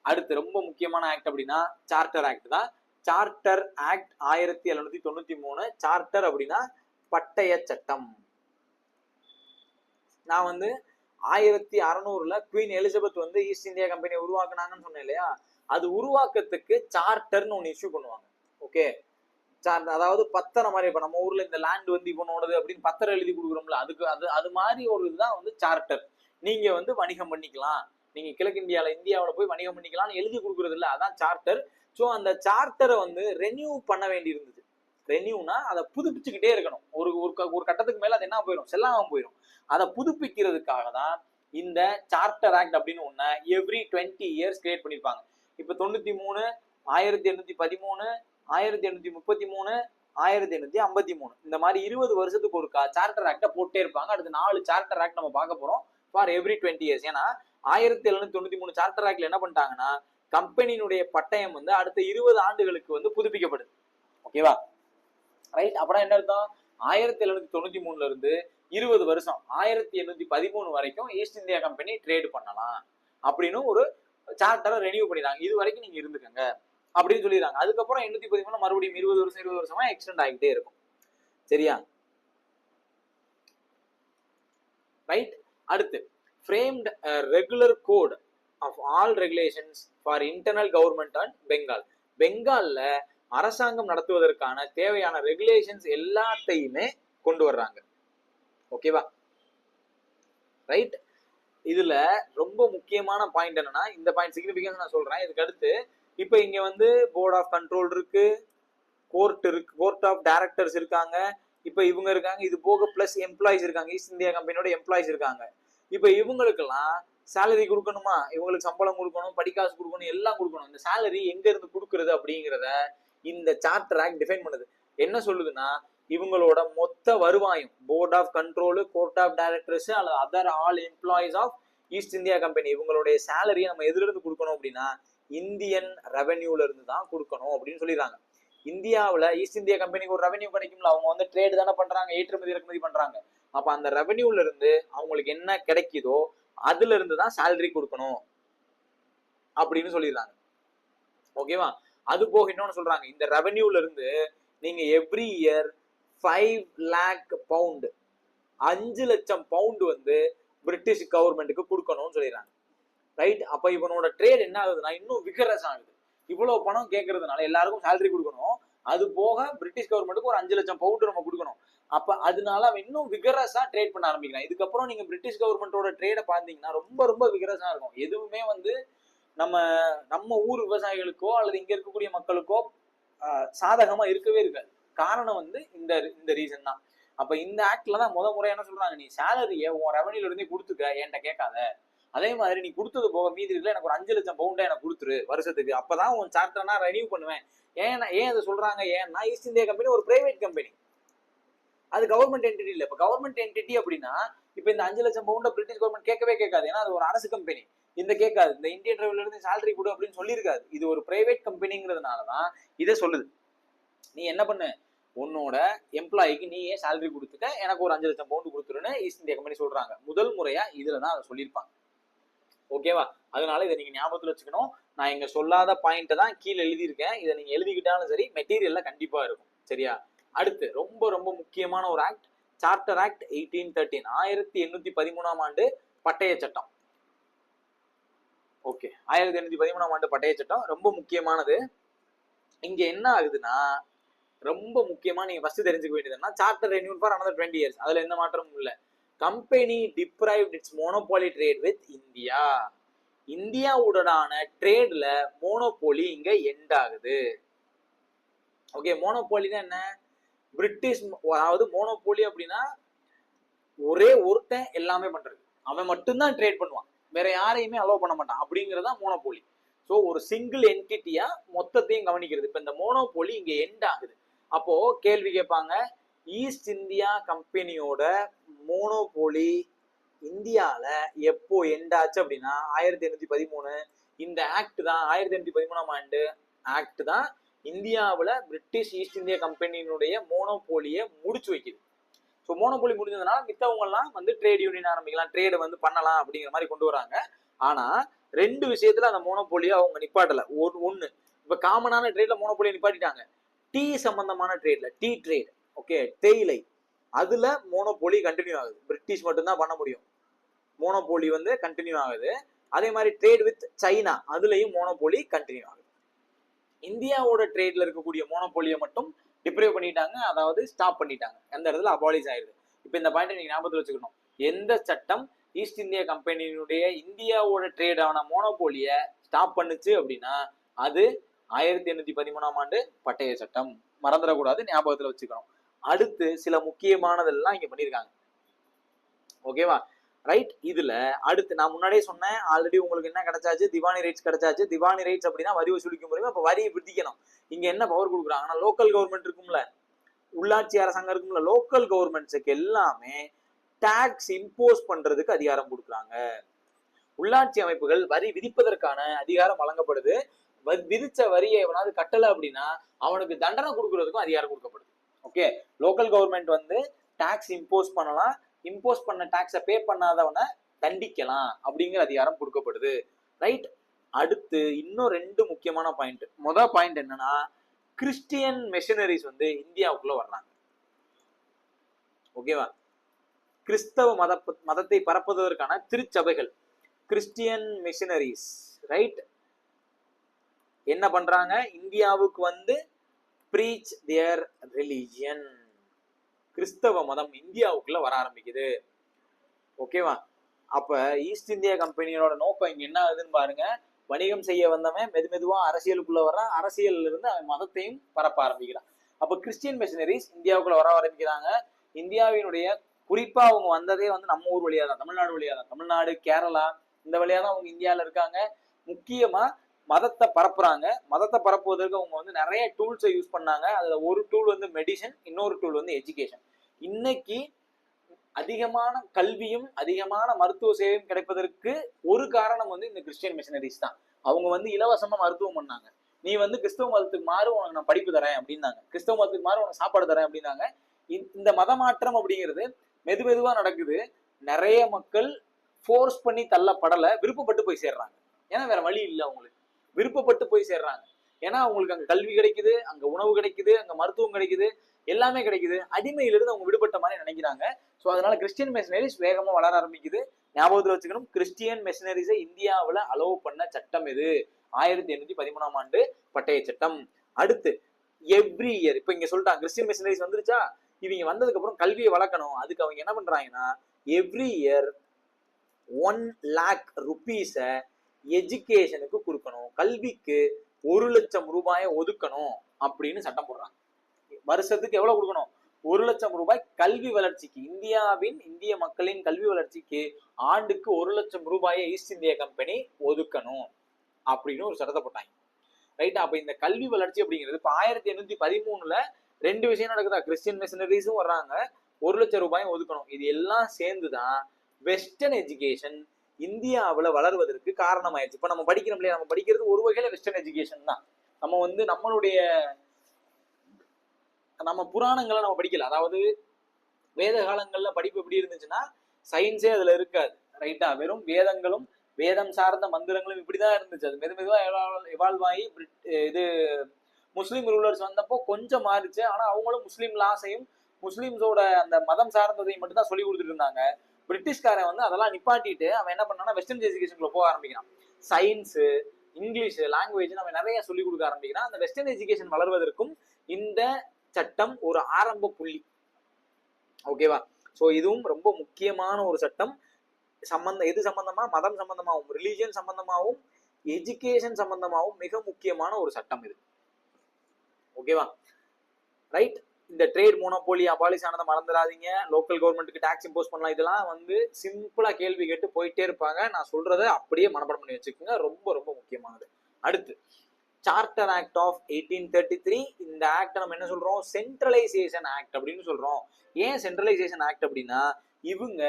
அடுத்து ரொம்ப முக்கியமான ஆக்ட் அப்படின்னா சார்ட்டர் ஆக்ட் தான். Charter act 1793. சார்ட்டர் அப்படின்னா பட்டய சட்டம். நான் வந்து 1600 குவீன் எலிசபெத் வந்து ஈஸ்ட் இந்தியா கம்பெனியை உருவாக்குனாங்கன்னு சொன்னேன் இல்லையா? அது உருவாக்கத்துக்கு சார்ட்டர்னு ஒன்று இஷ்யூ பண்ணுவாங்க. ஓகே, அதாவது பத்திரம் மாதிரி. இப்ப நம்ம ஊர்ல இந்த லேண்ட் வந்து இவனோடது அப்படின்னு பத்திரம் எழுதி கொடுக்குறோம்ல, அதுக்கு அது மாதிரி ஒரு இதுதான் வந்து சார்ட்டர். நீங்க வந்து வணிகம் பண்ணிக்கலாம், நீங்க கிழக்கு இந்தியாவில போய் வணிகம் பண்ணிக்கலாம்னு எழுதி கொடுக்குறது இல்லை, அதான் சார்ட்டர். ஸோ அந்த சார்ட்டரை வந்து ரெனியூ பண்ண வேண்டி இருந்தது. ரெனியூனா அதை புதுப்பிச்சுக்கிட்டே இருக்கணும். ஒரு கட்டத்துக்கு மேல அது என்ன போயிடும், செல்லாம போயிடும். அதை புதுப்பிக்கிறதுக்காக தான் இந்த சார்ட்டர் ஆக்ட் அப்படின்னு ஒண்ணு எவ்ரி 20 இயர்ஸ் கிரியேட் பண்ணிருப்பாங்க. இப்ப 93, 1813, 1833, 1853 இந்த மாதிரி 20 வருஷத்துக்கு ஒரு சார்ட்டர் ஆக்ட போட்டே இருப்பாங்க. அடுத்து 4 சார்ட்டர் ஆக்ட் நம்ம பார்க்க போறோம் ஃபார் எவ்ரி 20 இயர்ஸ். ஏன்னா 1793 சார்ட்டர் ஆக்ட்ல என்ன பண்ணிட்டாங்கன்னா கம்பெனியினுடைய பட்டயம் வந்து அடுத்த 20 ஆண்டுகளுக்கு வந்து புதுப்பிக்கப்படுது. ஓகேவா? ரைட். அப்புறம் என்ன அர்த்தம், 1793 இருந்து 20 வருஷம் 1813 வரைக்கும் ஈஸ்ட் இந்தியா கம்பெனி ட்ரேட் பண்ணலாம் அப்படின்னு ஒரு சார்ட்டரை ரெனியூ பண்ணிடுறாங்க. இது வரைக்கும் நீங்க இருந்துக்கங்க அப்படின்னு சொல்லிடுறாங்க. அதுக்கப்புறம் 813 மறுபடியும் 20 வருஷமா எக்ஸ்டெண்ட் ஆகிட்டே இருக்கும். சரியா? ரைட். அடுத்து framed regular code of all regulations for internal government and Bengal. பெங்கால்ல அரசாங்கம் நடத்துவதற்கான தேவையான ரெகுலேஷன்ஸ் எல்லாத்தையுமே கொண்டு வர்றாங்க. ஓகேவா? ரைட். இதுல ரொம்ப முக்கியமான பாயிண்ட் என்னன்னா, இந்த பாயிண்ட் சிக்னிபிகன்ஸ் நான் சொல்றேன். இதுக்கு அடுத்து இப்ப இங்க வந்து போர்ட் ஆஃப் கண்ட்ரோல் இருக்கு, கோர்ட் இருக்கு, கோர்ட் ஆஃப் டைரக்டர்ஸ் இருக்காங்க, இப்ப இவங்க இருக்காங்க, இது போக பிளஸ் எம்ப்ளாயிஸ் இருக்காங்க, ஈஸ்ட் இந்தியா கம்பெனியோட எம்ப்ளாயிஸ் இருக்காங்க. இப்ப இவங்களுக்கெல்லாம் சேலரி கொடுக்கணுமா, இவங்களுக்கு சம்பளம் கொடுக்கணும், படிக்காசு கொடுக்கணும், எல்லாம் கொடுக்கணும். இந்த சேலரி எங்க இருந்து கொடுக்கறது அப்படிங்கிறத இந்த சார்ட்டர் ஆக்ட் டிஃபைன் பண்ணுது. என்ன சொல்லுதுன்னா, இவங்களோட மொத்த வருவாயும் board of control, court of directors அல்லது other all employees of East India Company இவங்களுடைய சேலரியை நம்ம எதுல இருந்து கொடுக்கணும் அப்படின்னா இந்தியன் ரெவென்யூல இருந்து தான் கொடுக்கணும் அப்படின்னு சொல்லிடுறாங்க. இந்தியாவில் ஈஸ்ட் இந்தியா கம்பெனிக்கு ஒரு ரெவென்யூ கிடைக்கும்ல, அவங்க வந்து ட்ரேட் தானே பண்றாங்க, ஏற்றுமதி இறக்குமதி பண்றாங்க. அப்ப அந்த ரெவென்யூல இருந்து அவங்களுக்கு என்ன கிடைக்குதோ அதுல இருந்து தான் சேலரி கொடுக்கணும் அப்படின்னு சொல்லிடுறாங்க. ஓகேவா? அது போக இன்னொன்னு சொல்றாங்க, இந்த ரெவென்யூல இருந்து நீங்க எவ்ரி இயர் 5 lakh pound 5 லட்சம் பவுண்ட் வந்து பிரிட்டிஷ் கவர்மெண்ட்டுக்கு கொடுக்கணும்னு சொல்லிடுறாங்க. ரைட். அப்ப இவனோட ட்ரேட் என்ன ஆகுதுன்னா இன்னும் விகரஸ் ஆகுது. இவ்வளவு பணம் கேட்கறதுனால எல்லாருக்கும் சேலரி கொடுக்கணும், அது போக பிரிட்டிஷ் கவர்மெண்ட்டுக்கு ஒரு 5 லட்சம் பவுண்ட் நம்ம கொடுக்கணும். அப்ப அதனால அவன் இன்னும் விகரஸா ட்ரேட் பண்ண ஆரம்பிக்கிறான். இதுக்கப்புறம் நீங்க பிரிட்டிஷ் கவர்மெண்டோட ட்ரேட பாத்தீங்கன்னா ரொம்ப ரொம்ப விகரஸா இருக்கும். எதுவுமே வந்து நம்ம ஊர் விவசாயிகளுக்கோ அல்லது இங்க இருக்கக்கூடிய மக்களுக்கோ சாதகமா இருக்கவே இருக்காது. காரணம் வந்து இந்த ரீசன் தான். அப்ப இந்த ஆக்ட்ல தான் முறை என்ன சொல்றாங்க, நீ சேலரிய உன் ரெவன்யூல இருந்தே கொடுத்துக்க, என்கிட்ட கேட்காத. அதே மாதிரி நீ கொடுத்தது போக மீதி இருக்குல்ல, எனக்கு ஒரு 5 லட்சம் பவுண்டா எனக்கு கொடுத்துரு வருஷத்துக்கு, அப்பதான் உன் சார்ட்டர் நான் ரெனியூ பண்ணுவேன். ஏன் அதை சொல்றாங்க, ஏன்னா ஈஸ்ட் இந்தியா கம்பெனி ஒரு பிரைவேட் கம்பெனி, அது கவர்மெண்ட் என்டிட்டி இல்ல. இப்ப கவர்மெண்ட் என்டிட்டி அப்படின்னா இப்ப இந்த 5,00,000 பவுண்ட பிரிட்டிஷ் கவர்மெண்ட் கேட்கவே கேட்காது, ஏன்னா அது ஒரு அரசு கம்பெனி. இந்த கேட்காது, இந்த இந்தியன் ரயில்வேல இருந்து சேலரி கொடு அப்படின்னு சொல்லியிருக்காது. இது ஒரு பிரைவேட் கம்பெனிங்கிறதுனாலதான் இதை சொல்லுது. நீ என்ன பண்ணு, உன்னோட எம்ப்ளாய்க்கு நீயே சேலரி கொடுத்துட்ட, எனக்கு ஒரு 5,00,000 பவுண்டு கொடுத்துருன்னு ஈஸ்ட் இந்தியா கம்பெனி சொல்றாங்க. முதல் முறையா இதுலதான் அதை சொல்லியிருப்பாங்க. ஓகேவா? அதனால இதை நீங்க ஞாபகத்துல வச்சுக்கணும். நான் இங்க சொல்லாத பாயிண்ட் தான் கீழே எழுதியிருக்கேன். இதை நீங்க எழுதிக்கிட்டாலும் சரி, மெட்டீரியல்ல கண்டிப்பா இருக்கும். சரியா? அடுத்து ரொம்ப ரொம்ப முக்கியமான ஒரு ஆக்ட், சார்ட்டர் ஆக்ட் 1813, 1813ஆம் ஆண்டு பட்டய சட்டம். ஓகே, 1813ஆம் ஆண்டு பட்டய சட்டம் ரொம்ப முக்கியமானது. இங்க என்ன ஆகுதுன்னா, ரொம்ப முக்கியமா நீங்க ஃபர்ஸ்ட் தெரிஞ்சுக்க வேண்டியதுன்னா, charter renewed for another 20 years, அதுல எந்த மாற்றமும் இல்ல. Company deprived its monopoly trade with India. இந்தியாவுடனான ட்ரேட்ல மோனோபோலி இங்க எண்ட் ஆகுது. ஓகே, மோனோபோலினா என்ன? பிரிட்டிஷ், அதாவது மோனோபோலி அப்படின்னா ஒரே ஒருத்தன் எல்லாமே பண்றது, அவன் மட்டும்தான் ட்ரேட் பண்ணுவான், வேற யாரையுமே அலோவ் பண்ண மாட்டான், அப்படிங்கறதா மோனோபோலி. ஸோ ஒரு சிங்கிள் என்டிட்டியா மொத்தத்தையும் கவனிக்கிறது. இப்ப இந்த மோனோபோலி இங்க எண்ட் ஆகுது. அப்போ கேள்வி கேட்பாங்க, ஈஸ்ட் இந்தியா கம்பெனியோட மோனோபோலி இந்தியால எப்போ எண்ட் ஆச்சு அப்படின்னா 1813. இந்த ஆக்ட் தான், 1813ஆம் ஆண்டு ஆக்ட் தான் இந்தியாவுல பிரிட்டிஷ் ஈஸ்ட் இந்தியா கம்பெனியினுடைய மோனோபோலியை முடிச்சு வைக்குது. ஸோ மோனோபோலி முடிஞ்சதுனால மித்தவங்க எல்லாம் வந்து ட்ரேட் யூனியன் ஆரம்பிக்கலாம், ட்ரேடு வந்து பண்ணலாம் அப்படிங்கிற மாதிரி கொண்டு வராங்க. ஆனா ரெண்டு விஷயத்துல அந்த மோனோபோலியை அவங்க நிப்பாட்டல. ஒண்ணு, இப்ப காமனான ட்ரேட்ல மோனோபோலியை நிப்பாட்டிட்டாங்க. டீ சம்பந்தமான ட்ரேட்ல, டீ ட்ரேட், ஓகே, தேயிலை, அதுல மோனோபோலி கண்டினியூ ஆகுது. பிரிட்டிஷ் மட்டும்தான் பண்ண முடியும், மோனோபோலி வந்து கண்டினியூ ஆகுது. அதே மாதிரி ட்ரேட் வித் சைனா, அதுலயும் மோனோபோலி கண்டினியூ ஆகுது. இந்தியாவோட ட்ரேட்ல இருக்கக்கூடிய மோனோபோலியை மட்டும் டிப்ரைவ் பண்ணிட்டாங்க, அதாவது ஸ்டாப் பண்ணிட்டாங்க, அந்த இடத்துல அபாலிஷ் ஆயிருது. இப்ப இந்த பாயிண்ட் நீங்க ஞாபகத்தில் வச்சுக்கணும். எந்த சட்டம் ஈஸ்ட் இந்தியா கம்பெனியினுடைய இந்தியாவோட ட்ரேடான மோனோபோலியை ஸ்டாப் பண்ணுச்சு அப்படின்னா அது 1813ஆம் ஆண்டு பட்டய சட்டம். மறந்துடக்கூடாது, ஞாபகத்துல வச்சுக்கணும். அடுத்து சில முக்கியமானதெல்லாம் இங்க பண்ணிருக்காங்க. ஓகேவா? ரைட். இதுல அடுத்து நான் முன்னாடியே சொன்னேன், ஆல்ரெடி உங்களுக்கு என்ன கிடைச்சாச்சு, திவானி ரைட்ஸ் கிடைச்சாச்சு. திவானி ரைட்ஸ் அப்படின்னா வரி வசூலிக்கும் முறைமை. அப்ப வரியை விதிக்கணும். இங்க என்ன பவர் கொடுக்குறாங்கன்னா, லோக்கல் கவர்மெண்ட் இருக்கும்ல, உள்ளாட்சி அரசாங்கம் இருக்கும்ல, லோக்கல் கவர்மெண்ட்ஸுக்கு எல்லாமே டாக்ஸ் இம்போஸ் பண்றதுக்கு அதிகாரம் கொடுக்குறாங்க. உள்ளாட்சி அமைப்புகள் வரி விதிப்பதற்கான அதிகாரம் வழங்கப்படுது. விதிச்ச வரியை எவனாவது கட்டல அப்படின்னா அவனுக்கு தண்டனை கொடுக்கறதுக்கும் அதிகாரம் கொடுக்கப்படுது. ஓகே, லோக்கல் கவர்மெண்ட் வந்து டாக்ஸ் இம்போஸ் பண்ணலாம், இம்போஸ் பண்ண டாக்ஸை பே பண்ணாதவனை தண்டிக்கலாம் அப்படிங்கிற அதிகாரம் கொடுக்கப்படுது. ரைட். அடுத்து இன்னும் ரெண்டு முக்கியமான பாயிண்ட். முதல் பாயிண்ட் என்னன்னா, கிறிஸ்டியன் மிஷனரிஸ் வந்து இந்தியாவுக்குள்ள வர்றாங்க. ஓகேவா? கிறிஸ்தவ மதத்தை பரப்புவதற்கான திருச்சபைகள், கிறிஸ்டியன் மிஷனரிஸ், ரைட், என்ன பண்றாங்க, இந்தியாவுக்கு வந்து பிரீச் தியர் ரிலிஜியன், கிறிஸ்தவ மதம் இந்தியாவுக்குள்ள வர ஆரம்பிக்குது. ஓகேவா? அப்ப ஈஸ்ட் இந்தியா கம்பெனியோட நோக்கம் இங்க என்ன ஆகுதுன்னு பாருங்க. வணிகம் செய்ய வந்தவன் மெதுவா அரசியலுக்குள்ள வர்றான், அரசியல்ல இருந்து அவன் மதத்தையும் பரப்ப ஆரம்பிக்கிறான். அப்ப கிறிஸ்டியன் மிஷனரிஸ் இந்தியாவுக்குள்ள வர ஆரம்பிக்கிறாங்க. இந்தியாவினுடைய குறிப்பா அவங்க வந்ததே வந்து நம்ம ஊர் வழியா தான், தமிழ்நாடு வழியா தான். தமிழ்நாடு, கேரளா, இந்த வழியா தான் அவங்க இந்தியாவில இருக்காங்க. முக்கியமா மதத்தை பரப்புறாங்க. மதத்தை பரப்புவதற்கு அவங்க வந்து நிறைய டூல்ஸை யூஸ் பண்ணாங்க. அதுல ஒரு டூல் வந்து மெடிசன், இன்னொரு டூல் வந்து எஜுகேஷன். இன்னைக்கு அதிகமான கல்வியும் அதிகமான மருத்துவ சேவையும் கிடைப்பதற்கு ஒரு காரணம் வந்து இந்த கிறிஸ்டியன் மிஷனரிஸ் தான். அவங்க வந்து இலவசமா மருத்துவம் பண்ணாங்க. நீ வந்து கிறிஸ்தவ மதத்துக்கு மாறு, உனக்கு நான் படிப்பு தரேன் அப்படின்னாங்க. கிறிஸ்தவ மதத்துக்கு மாறு, உனக்கு சாப்பாடு தரேன் அப்படின்னாங்க. இந்த மதமாற்றம் அப்படிங்கிறது மெதுவா நடக்குது. நிறைய மக்கள் ஃபோர்ஸ் பண்ணி தள்ளப்படல, விருப்பப்பட்டு போய் சேர்றாங்க. ஏன்னா வேற வழி இல்லை, அவங்களுக்கு விருப்பப்பட்டு போய் சேர்றாங்க. ஏன்னா அவங்களுக்கு அங்க கல்வி கிடைக்குது, அங்க உணவு கிடைக்குது, அங்க மருத்துவம் கிடைக்குது, எல்லாமே கிடைக்குது. அடிமையிலிருந்து அவங்க விடுபட்ட மாதிரி நினைக்கிறாங்க. ஸோ அதனால கிறிஸ்டியன் மிஷனரிஸ் வேகமா வளர ஆரம்பிக்குது. ஞாபகத்தில் வச்சுக்கணும், கிறிஸ்டியன் மிஷனரிஸை இந்தியாவில் அலோவ் பண்ண சட்டம் எது? 1813ஆம் ஆண்டு பட்டய சட்டம். அடுத்து எவ்ரி இயர், இப்ப இங்க சொல்லிட்டாங்க கிறிஸ்டியன் மிஷனரிஸ் வந்துருச்சா, இவங்க வந்ததுக்கு அப்புறம் கல்வியை வளர்க்கணும். அதுக்கு அவங்க என்ன பண்றாங்கன்னா, எவ்ரி இயர் 1 lakh rupees எஜுகேஷனுக்கு கொடுக்கணும், கல்விக்கு 1,00,000 ரூபாயை ஒதுக்கணும் அப்படின்னு சட்டம் போடுறாங்க. வருஷத்துக்கு எவ்வளவு கொடுக்கணும்? 1,00,000 ரூபாய் கல்வி வளர்ச்சிக்கு, இந்திய மக்களின் கல்வி வளர்ச்சிக்கு ஆண்டுக்கு 1,00,000 ரூபாயை ஈஸ்ட் இந்தியா கம்பெனி ஒதுக்கணும் அப்படின்னு ஒரு சட்டத்தை போட்டாங்க. ரைட். அப்ப இந்த கல்வி வளர்ச்சி அப்படிங்கிறது இப்ப 1813 ரெண்டு விஷயம் நடக்குதா, கிறிஸ்டியன் மிஷனரிஸும் வர்றாங்க, 1,00,000 ஒதுக்கணும். இது எல்லாம் சேர்ந்துதான் வெஸ்டர்ன் எஜுகேஷன் இந்தியாவுல வளர்வதற்கு காரணமாயிருச்சு. இப்ப நம்ம படிக்கிறோம் இல்லையா, நம்ம படிக்கிறது ஒரு வகையில வெஸ்டர்ன் எஜுகேஷன் தான். நம்ம வந்து நம்ம புராணங்களை நம்ம படிக்கல. அதாவது வேத காலங்கள்ல படிப்பு எப்படி இருந்துச்சுன்னா சயின்ஸே அதுல இருக்காது, ரைட்டா? வெறும் வேதங்களும் வேதம் சார்ந்த மந்திரங்களும் இப்படிதான் இருந்துச்சு. அது மெதுவா எவால்வ் ஆகி இது முஸ்லீம் ரூலர்ஸ் வந்தப்போ கொஞ்சம் மாறிச்சு. ஆனா அவங்களும் முஸ்லீம் லாஸையும் முஸ்லீம்ஸோட அந்த மதம் சார்ந்ததையும் மட்டும் தான் சொல்லி கொடுத்துட்டு இருந்தாங்க. பிரிட்டிஷ்காரன் வந்து அதெல்லாம் நிப்பாட்டிட்டு அவன் என்ன பண்ணான்னா வெஸ்டர்ன் எஜுகேஷனுக்குள்ள போக ஆரம்பிக்கிறான். சயின்ஸ், இங்கிலீஷ் லாங்குவேஜ் அவன் நிறைய சொல்லி கொடுக்க ஆரம்பிக்கிறான். அந்த வெஸ்டர்ன் எஜுகேஷன் வளர்வதற்கும் இந்த சட்டம் ஒரு ஆரம்ப புள்ளி. ஓகேவா? ஸோ இதுவும் ரொம்ப முக்கியமான ஒரு சட்டம். எது சம்பந்தமா? மதம் சம்பந்தமாகவும், ரிலீஜியன் சம்பந்தமாகவும், எஜுகேஷன் சம்பந்தமாகவும் மிக முக்கியமான ஒரு சட்டம் இது. ஓகேவா? ரைட். இந்த ட்ரேட் மோனோபோலி அபாலிஷ் ஆனதை மறந்துடாதீங்க. லோக்கல் கவர்மெண்ட்டுக்கு டாக்ஸ் இம்போஸ் பண்ணலாம். இதெல்லாம் வந்து சிம்பிளா கேள்வி கேட்டு போயிட்டே இருப்பாங்க. நான் சொல்றதை அப்படியே மனப்பாடம் பண்ணி வச்சுக்கோங்க. ரொம்ப ரொம்ப முக்கியமானது. அடுத்து சார்ட்டர் ஆக்ட் ஆஃப் 1833. இந்த ஆக்ட் நம்ம என்ன சொல்றோம்? சென்ட்ரலைசேஷன் ஆக்ட் அப்படின்னு சொல்றோம். ஏன் சென்ட்ரலைசேஷன் ஆக்ட் அப்படின்னா, இவங்க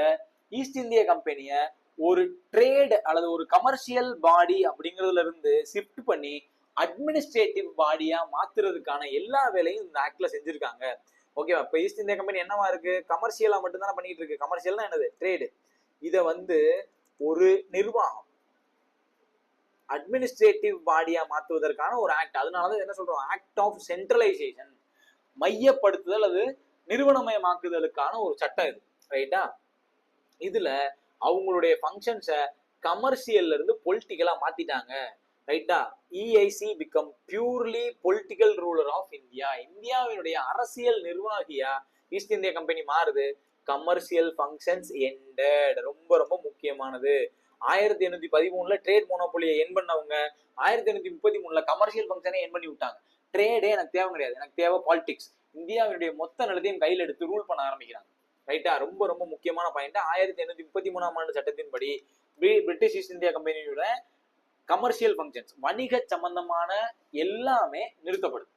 ஈஸ்ட் இந்தியா கம்பெனிய ஒரு ட்ரேட் அல்லது ஒரு கமர்ஷியல் பாடி அப்படிங்கிறதுல இருந்து ஷிஃப்ட் பண்ணி அட்மினிஸ்ட்ரேட்டிவ் பாடியா மாத்துறதுக்கான எல்லா வேலையும் இந்த ஆக்ட்ல செஞ்சிருக்காங்க. ஓகேவா? இப்ப ஈஸ்ட் இந்தியா கம்பெனி என்னவா இருக்கு? கமர்ஷியலா மட்டும் தானே பண்ணிட்டு இருக்கு. கமர்ஷியல்னா என்னது? ட்ரேடு. இத வந்து ஒரு நிர்வாகம் அட்மினிஸ்ட்ரேட்டிவ் பாடியா மாற்றுவதற்கான ஒரு ஆக்ட். அதனாலதான் என்ன சொல்றோம்? ஆக்ட் ஆஃப் சென்ட்ரலைசேஷன், மையப்படுத்துதல் அது நிறுவனமயமாக்குதலுக்கான ஒரு சட்டம் இது, ரைட்டா? இதுல அவங்களுடைய ஃபங்க்ஷன்ஸை கமர்ஷியல்ல இருந்து பொலிட்டிக்கலா மாத்திட்டாங்க, ரைட்டா? EIC become purely political ruler of India. இந்தியாவினுடைய அரசியல் நிர்வாகியா ஈஸ்ட் இந்தியா கம்பெனி மாறுது. Commercial functions ended. ரொம்ப ரொம்ப முக்கியமானது. 1813 ட்ரேட் மோனோபோலியை என் பண்ணவங்க 1833 கமர்ஷியல் ஃபங்க்ஷனை என் பண்ணி விட்டாங்க. ட்ரேடே எனக்கு தேவை கிடையாது, எனக்கு தேவை பாலிடிக்ஸ். இந்தியாவினுடைய மொத்த நிலத்தையும் கையில் எடுத்து ரூல் பண்ண ஆரம்பிக்கிறாங்க, ரைட்டா? ரொம்ப ரொம்ப முக்கியமான பாயிண்ட். 1833 சட்டத்தின்படி பிரிட்டிஷ் ஈஸ்ட் இந்தியா கம்பெனியோட கமர்ஷியல் ஃபங்க்ஷன்ஸ், வணிக சம்பந்தமான எல்லாமே நிறுத்தப்படுது.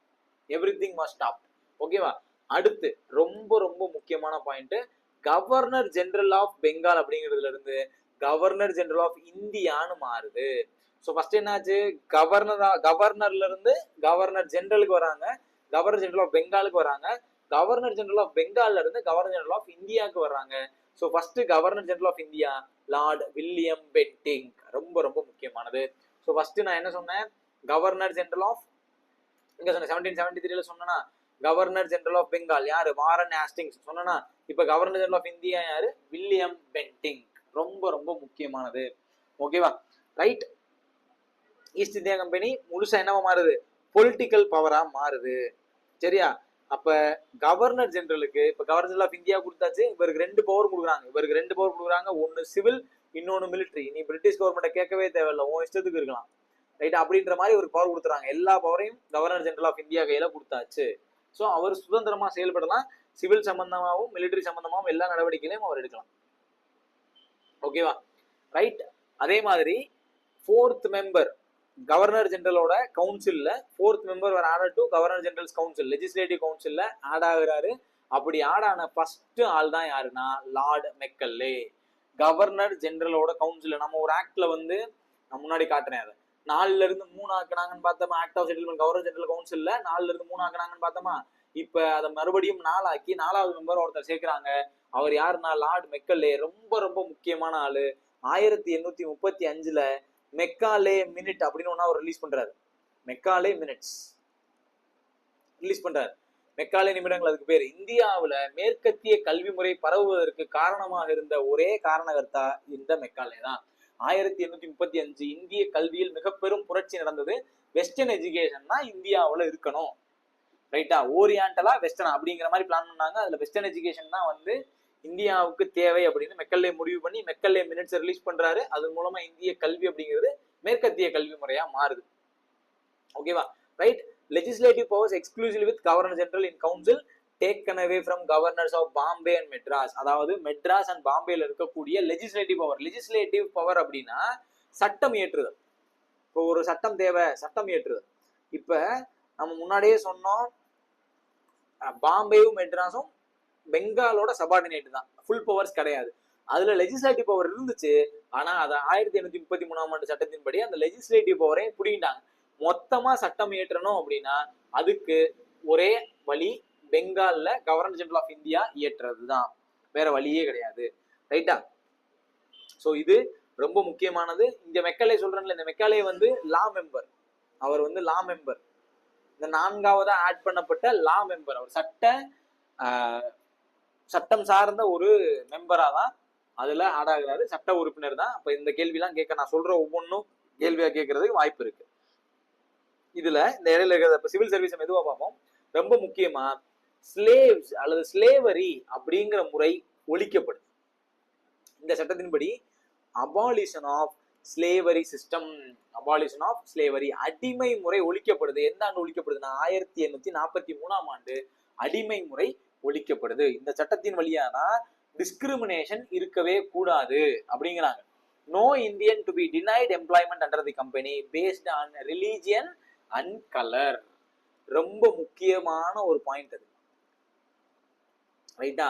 Everything was stop. ஓகேவா? அடுத்து ரொம்ப ரொம்ப முக்கியமான point, governor general of Bengal அப்படிங்கிறதுல இருந்து கவர்னர் ஜெனரல் ஆஃப் இந்தியான்னு மாறுது. ஸோ ஃபர்ஸ்ட் என்னாச்சு? கவர்னர்ல இருந்து கவர்னர் ஜெனரலுக்கு வராங்க, கவர்னர் ஜெனரல் ஆஃப் பெங்காலுக்கு வராங்க, கவர்னர் ஜெனரல் ஆஃப் பெங்கால்ல இருந்து கவர்னர் ஜெனரல் ஆஃப் இந்தியாவுக்கு வர்றாங்க. So first governor general of India lord William Bentinck. ரொம்ப ரொம்ப முக்கியமானது. ஸோ ஃபர்ஸ்ட் நான் என்ன சொன்னேன்? கவர்னர் ஜெனரல் ஆஃப் இங்க சொன்னேன் 1773 சொன்னா கவர்னர் ஜெனரல் ஆஃப் பெங்கால் யாரு? வாரன் ஹேஸ்டிங்ஸ் சொன்னா. இப்ப கவர்னர் ஜெனரல் ஆஃப் இந்தியா யாரு? William Bentinck. ரொம்ப ரொம்ப முக்கியமானது. ஓகேவா? ரைட். ஈஸ்ட் இந்தியா கம்பெனி முழுசா என்னவா மாறுது? பொலிட்டிக்கல் பவரா மாறுது. சரியா? அப்ப கவர்னர் ஜெனரலுக்கு இப்ப கவர்னர் ஜெனரல் ஆஃப் இந்தியா கொடுத்தாச்சு. இவருக்கு 2 பவர் கொடுக்குறாங்க. ஒன்னு சிவில், இன்னொன்னு மிலிட்டரி. நீ பிரிட்டிஷ் கவர்மெண்ட்டை கேட்கவே தேவையில்லை, உன் இஷ்டத்துக்கு இருக்கலாம், ரைட்? அப்படின்ற மாதிரி ஒரு பவர் கொடுத்துறாங்க. எல்லா பவரையும் கவர்னர் ஜெனரல் ஆஃப் இந்தியா கையில கொடுத்தாச்சு. ஸோ அவர் சுதந்திரமா செயல்படலாம். சிவில் சம்பந்தமாகவும் மிலிட்டரி சம்பந்தமாகவும் எல்லா நடவடிக்கைகளையும் அவர் எடுக்கலாம். ஓகேவா? ரைட். அதே மாதிரி 4th மெம்பர் கவர்னர் ஜெனரலோட கவுன்சில்ல 4th member add to governor general's council, legislative கவுன்சில்ல ஆட் ஆகுறாரு. அப்படி ஆட் ஆன ஃபர்ஸ்ட் ஆள் தான் யாருன்னா லார்ட் மெக்கல்லே. கவர்னர் ஜெனரலோட கவுன்சில் நம்ம ஒரு ஆக்ட்ல வந்து நான் முன்னாடி காட்டுறேன், அதை 4ல இருந்து 3 ஆக்குனாங்கன்னு பார்த்தோமா. Act of settlement governor general கவுன்சில்ல 4ல இருந்து 3 ஆக்குனாங்கன்னு பார்த்தோமா. இப்ப அதை மறுபடியும் 4 ஆக்கி 4வது மெம்பர் ஒருத்தர் சேர்க்கிறாங்க. அவர் யாருன்னா லார்ட் மெக்கல்லே. ரொம்ப ரொம்ப முக்கியமான ஆளு. 1835 மெக்காலே மினிட் அப்படின்னு ஒன்னா அவர் ரிலீஸ் பண்றாரு. மெக்காலே மினிட்ஸ் ரிலீஸ் பண்றாரு. மெக்காலே நிமிடங்கள் அதுக்கு பேர். இந்தியாவுல மேற்கத்திய கல்வி முறை பரவுவதற்கு காரணமாக இருந்த ஒரே காரணகர்த்தா இந்த மெக்காலே தான். 1835 இந்திய கல்வியில் மிக பெரும் புரட்சி நடந்தது. வெஸ்டர்ன் எஜுகேஷன் தான் இந்தியாவுல இருக்கணும், ரைட்டா? ஓரியண்டலா வெஸ்டர்னா அப்படிங்கிற மாதிரி பிளான் பண்ணாங்க. அதுல வெஸ்டர்ன் எஜுகேஷன் தான் வந்து இந்தியாவுக்கு தேவை அப்படின்னு மெக்கல்லே முடிவு பண்ணி மெக்கல்லே மினிட்ஸ் ரிலீஸ் பண்றாரு. அது மூலமா இந்திய கல்வி அப்படிங்கிறது மேற்கத்திய கல்வி முறையா மாறுது. ஓகேவா? Right. Legislative powers exclusive with governor general in council taken away from governors of Bombay and Madras. அதாவது மெட்ராஸ் அண்ட் பாம்பேல இருக்கக்கூடிய லெஜிஸ்லேட்டிவ் பவர் அப்படின்னா சட்டம் இயற்றுதல். இப்போ ஒரு சட்டம் தேவை, சட்டம் இயற்றுதல். இப்ப நம்ம முன்னாடியே சொன்னோம், பாம்பேயும் மெட்ராஸும் பெங்காலோட சபார்டினேட் தான், ஃபுல் பவர்ஸ் கிடையாது. அதுல லெஜிஸ்லேட்டிவ் பவர் இருந்துச்சு, ஆனா அதை 1833 சட்டத்தின்படி அந்த லெஜிஸ்லேட்டிவ் பவரையும் புடிங்கிட்டாங்க. மொத்தமா சட்டம் இயற்றணும் அப்படின்னா அதுக்கு ஒரே வழி பெங்கால்ல கவர்னர் ஜெனரல் ஆஃப் இந்தியா இயற்றுறதுதான், வேற வழியே கிடையாது. ரைட்டா? சோ இது ரொம்ப முக்கியமானது. இந்த மெக்காலே சொல்றேன்ல, இந்த மெக்காலே வந்து லா மெம்பர், அவர் வந்து லா மெம்பர், இந்த 4ஆவதா ஆட் பண்ணப்பட்ட லா மெம்பர், அவர் சட்டம் சார்ந்த ஒரு மெம்பரா தான் அதுல ஆட் ஆகுறாரு, சட்ட உறுப்பினர் தான். அப்ப இந்த கேள்வியெல்லாம் கேட்க நான் சொல்ற ஒவ்வொன்றும் கேள்வியா கேட்கறதுக்கு வாய்ப்பு இருக்கு. இதுல இந்த இடையில இருக்கிற சிவில் சர்வீஸ் மெதுவா பார்ப்போம். ரொம்ப முக்கியமா ஸ்லேவ்ஸ் அல்லது ஸ்லேவரி அப்படிங்கிற முறை ஒழிக்கப்படுது. இந்த சட்டத்தின்படி abolition of slavery system, abolition of slavery, அடிமை முறை ஒழிக்கப்படுது. எந்த ஆண்டு ஒழிக்கப்படுதுன்னா 1843 ஆண்டு அடிமை முறை ஒழிக்கப்படுது. இந்த சட்டத்தின் வழியானா டிஸ்கிரிமினேஷன் இருக்கவே கூடாது அப்படிங்கிறாங்க. No Indian to be denied employment under the company based on religion and colour. ரொம்ப முக்கியமான ஒரு பாயிண்ட் அது. ரைட்டா?